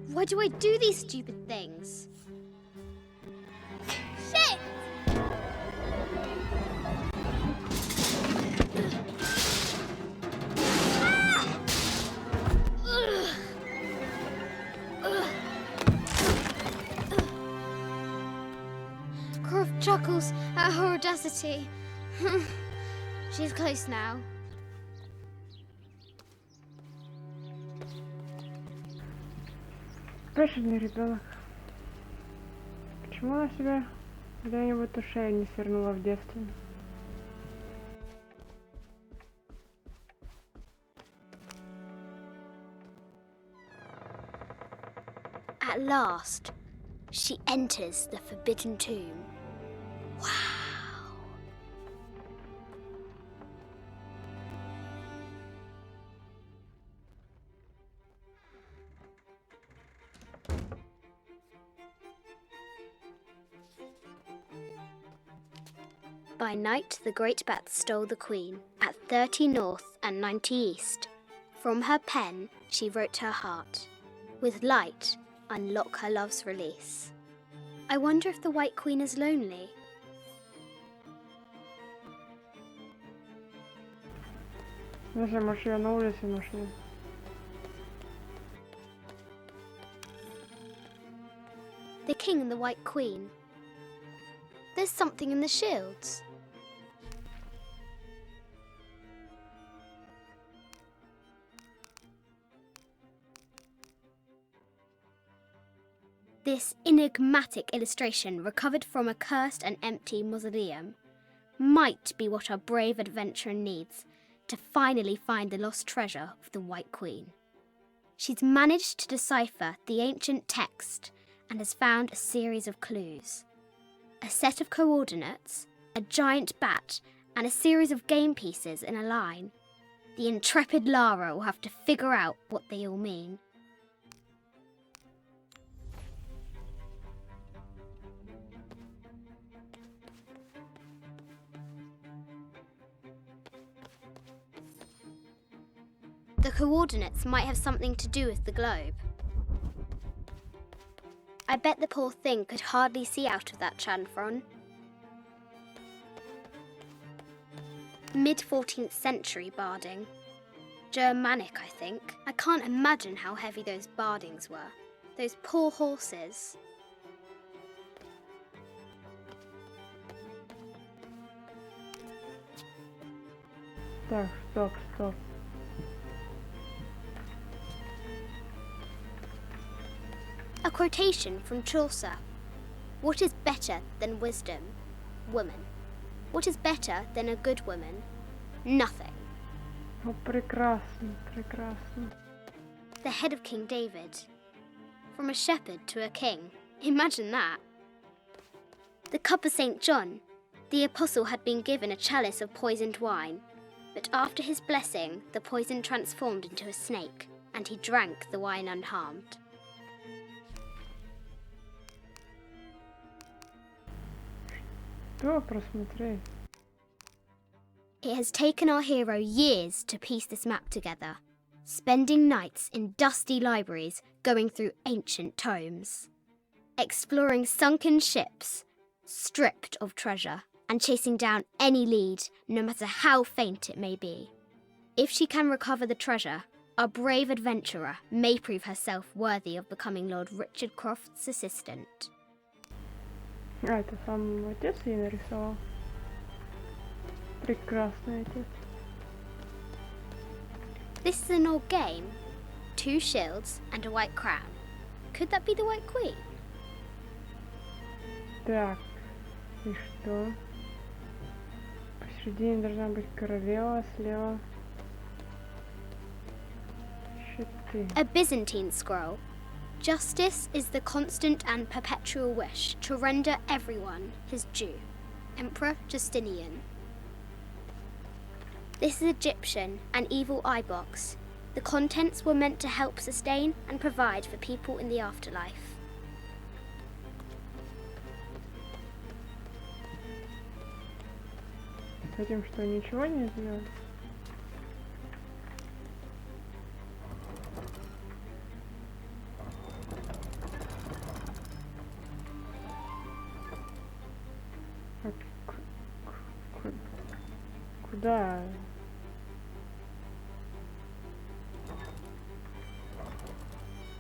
Why do I do these stupid things? Shit! Ah! Ugh. Ugh. Kruff chuckles at her audacity. She's close now. Бешеный ребенок. Почему она себя где-нибудь ту шею не свернула в детстве? At last, she enters the Forbidden Tomb. Wow! By night, the great bat stole the queen at 30 north and 90 east. From her pen, she wrote her heart. With light, unlock her love's release. I wonder if the White Queen is lonely. Если, может, ее на улице нашли. The king and the White Queen. There's something in the shields. This enigmatic illustration, recovered from a cursed and empty mausoleum, might be what our brave adventurer needs to finally find the lost treasure of the White Queen. She's managed to decipher the ancient text and has found a series of clues. A set of coordinates, a giant bat, and a series of game pieces in a line. The intrepid Lara will have to figure out what they all mean. The coordinates might have something to do with the globe. I bet the poor thing could hardly see out of that chanfron. Mid-14th century barding. Germanic, I think. I can't imagine how heavy those bardings were. Those poor horses. Так, стоп. A quotation from Chaucer. What is better than wisdom? Woman. What is better than a good woman? Nothing. Ну, прекрасно, прекрасно. The head of King David. From a shepherd to a king. Imagine that. The cup of St. John. The apostle had been given a chalice of poisoned wine, but after his blessing, the poison transformed into a snake, and he drank the wine unharmed. Что просмотреть? It has taken our hero years to piece this map together, spending nights in dusty libraries going through ancient tomes, exploring sunken ships, stripped of treasure, and chasing down any lead, no matter how faint it may be. If she can recover the treasure, our brave adventurer may prove herself worthy of becoming Lord Richard Croft's assistant. А, это сам отец ей нарисовал. Прекрасный отец. This is an old game. 2 shields and a white crown. Could that be the White Queen? Так, и что? Посередине должна быть королева, слева щиты. A Byzantine scroll. Justice is the constant and perpetual wish to render everyone his due. Emperor Justinian. This is Egyptian, an evil eye box. The contents were meant to help sustain and provide for people in the afterlife. С этим что, ничего не сделать? Куда?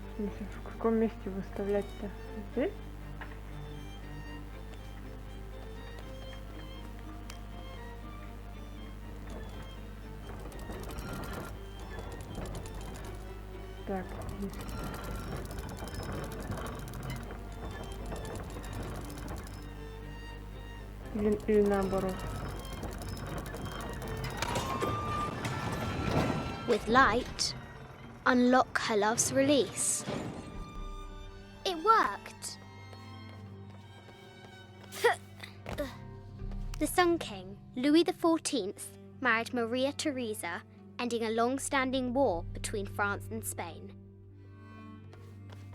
В смысле, в каком месте выставлять-то? Здесь? Так, здесь. Или наоборот. With light, unlock her love's release. It worked! The Sun King, Louis XIV, married Maria Theresa, ending a long-standing war between France and Spain.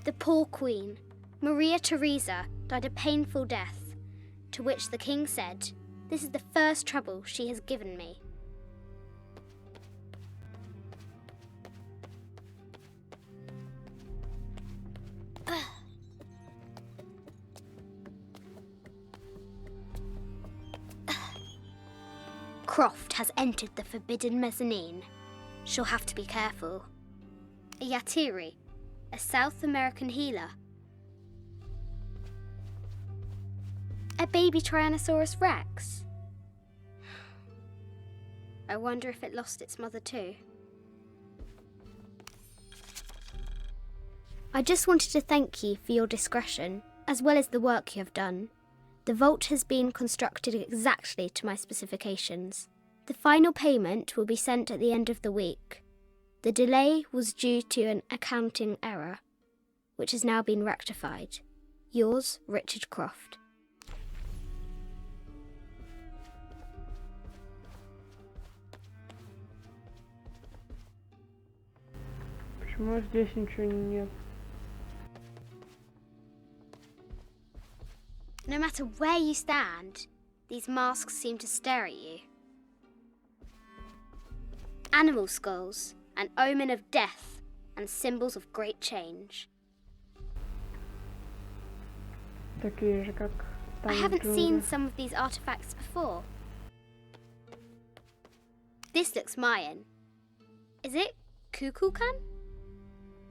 The poor Queen, Maria Theresa, died a painful death, to which the king said, "This is the first trouble she has given me." Croft has entered the forbidden mezzanine. She'll have to be careful. A Yatiri, a South American healer. A baby Tyrannosaurus Rex. I wonder if it lost its mother too. I just wanted to thank you for your discretion, as well as the work you have done. The vault has been constructed exactly to my specifications. The final payment will be sent at the end of the week. The delay was due to an accounting error, which has now been rectified. Yours, Richard Croft. Почему здесь ничего нет? No matter where you stand, these masks seem to stare at you. Animal skulls, an omen of death and symbols of great change. Такие же, как I там в haven't джунглях. seen some of these artifacts before. This looks Mayan. Is it Kukulkan?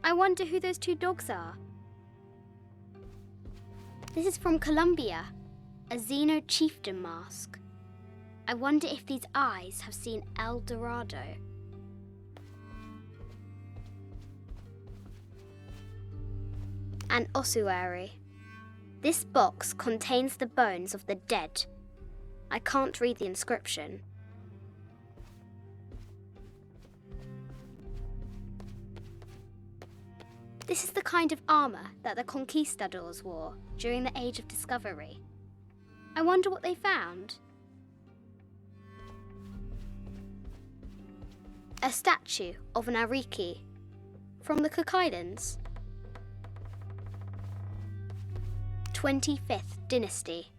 I wonder who those two dogs are. This is from Colombia, a Xeno chieftain mask. I wonder if these eyes have seen El Dorado. An ossuary. This box contains the bones of the dead. I can't read the inscription. This is the kind of armour that the conquistadors wore during the Age of Discovery. I wonder what they found. A statue of an Ariki from the Cook Islands. 25th Dynasty.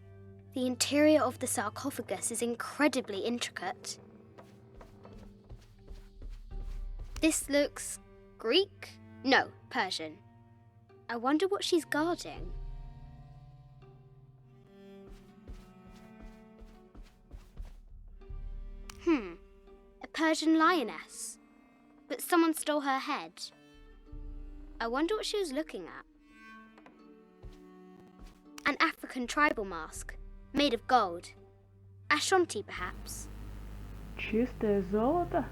The interior of the sarcophagus is incredibly intricate. This looks Greek? No, Persian. I wonder what she's guarding. A Persian lioness. But someone stole her head. I wonder what she was looking at. An African tribal mask, made of gold. Ashanti, perhaps. Чистое золото?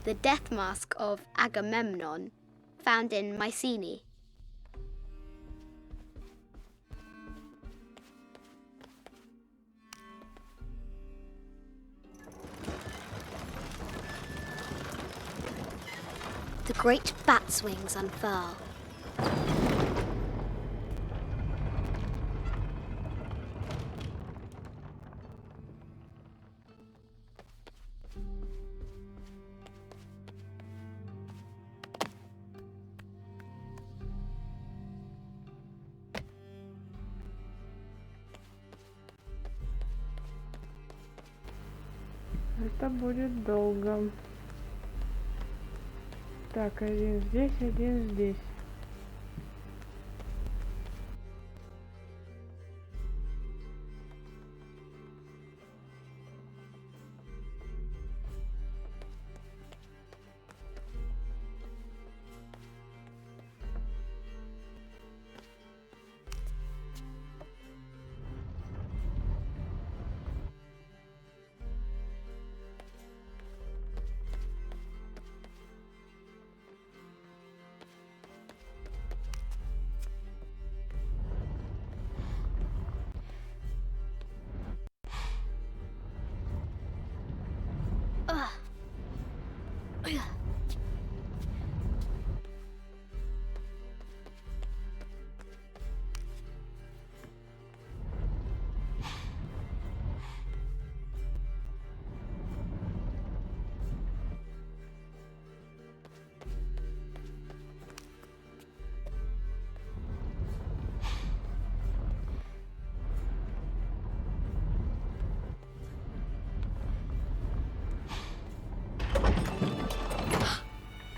The death mask of Agamemnon, found in Mycenae. The great bat's wings unfurl. Это будет долго. Так, один здесь, один здесь.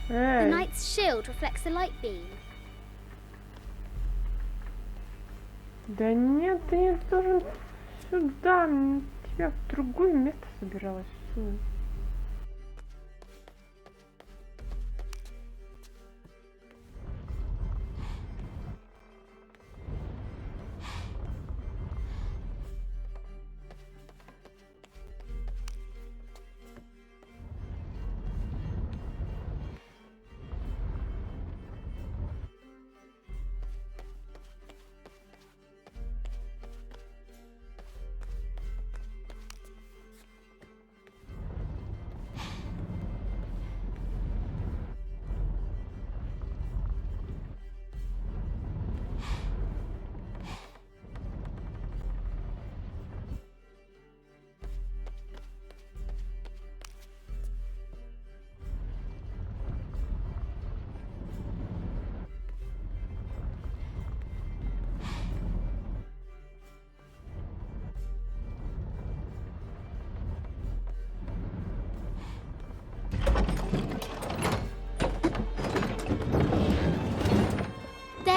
The knight's shield reflects the light beam. Да нет, ты не должен сюда. Тебя в другое место собиралась. Фу.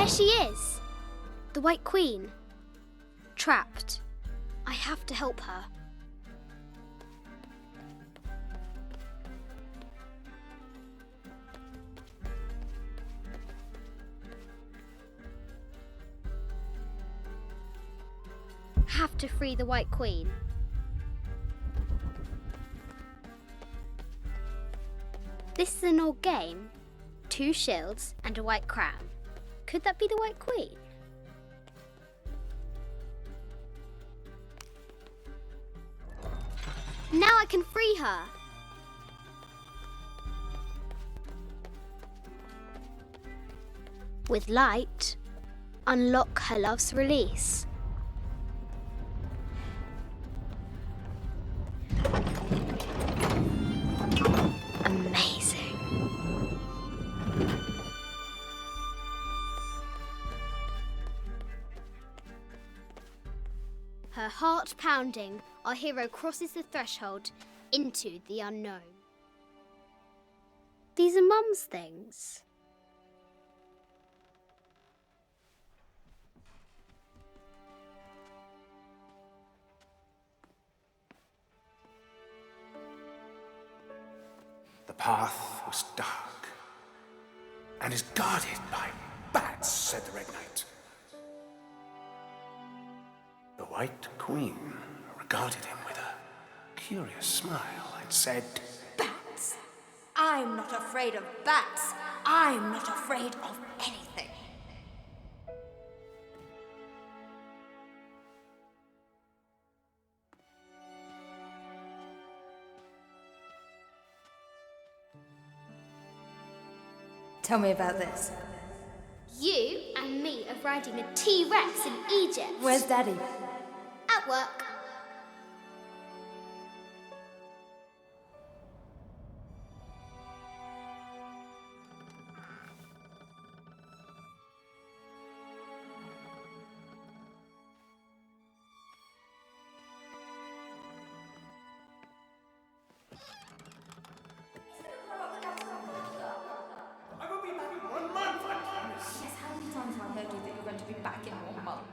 There she is! The White Queen. Trapped. I have to help her. Have to free the White Queen. This is an old game. 2 shields and a white crown. Could that be the White Queen? Now I can free her. With light, unlock her love's release. Amazing. Her heart pounding, our hero crosses the threshold into the unknown. These are Mum's things. The path was dark and is guarded by bats, said the Red Knight. The White Queen regarded him with a curious smile and said, Bats? I'm not afraid of bats. I'm not afraid of anything. Tell me about this. You and me are riding a T-Rex in Egypt. Where's Daddy? At work.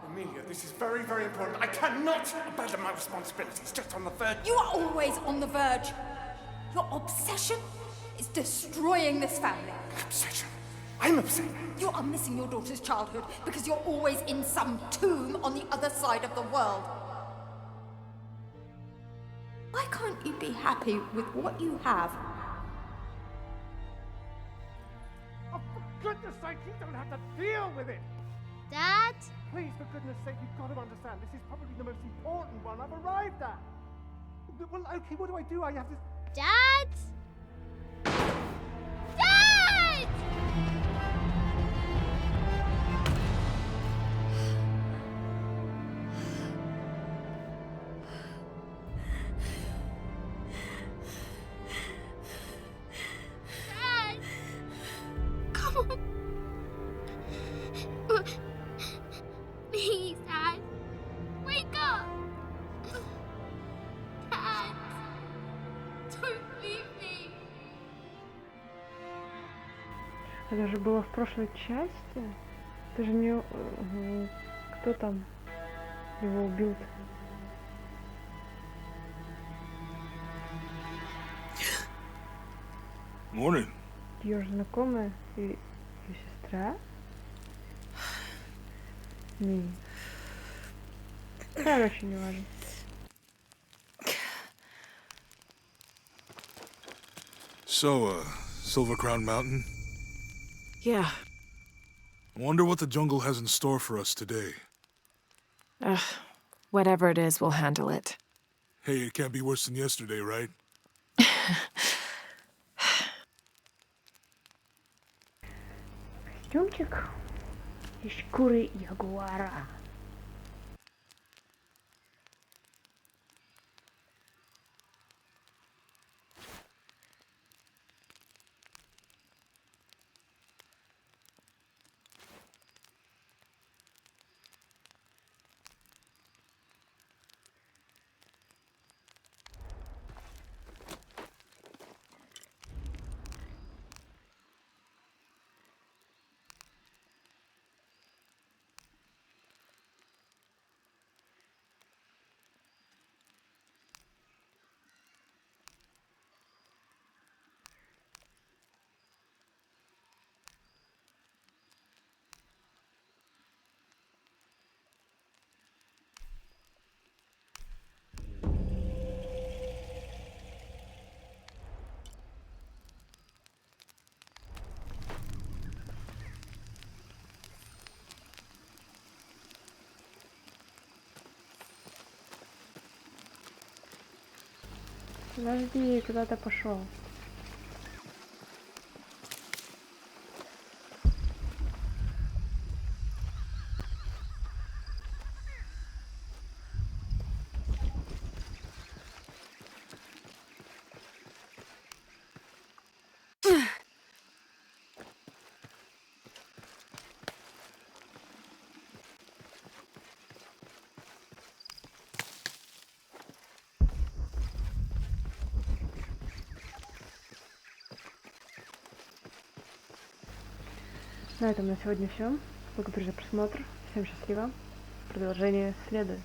Amelia, this is very, very important. I cannot abandon my responsibilities just on the verge. You are always on the verge. Your obsession is destroying this family. Obsession? I'm upset. You are missing your daughter's childhood because you're always in some tomb on the other side of the world. Why can't you be happy with what you have? Oh, for goodness sake, you don't have to deal with it! Dad? Please, for goodness sake, you've got to understand, this is probably the most important one I've arrived at. Well, okay, what do I do? I have to... Dad? Dad! Dad! Come on. Please, Dad. Wake up. Dad. Don't leave me. Это же было в прошлой части. Ты же не... Кто там его убил? Morning. Ее же знакомая и ее сестра? Не. Короче, не важно. So, Silver Crown Mountain? Yeah. I wonder what the jungle has in store for us today. Whatever it is, we'll handle it. Hey, it can't be worse than yesterday, right? Костюмчик из шкуры ягуара. Подожди, куда ты пошел? На этом на сегодня все. Благодарю за просмотр. Всем счастливо. Продолжение следует.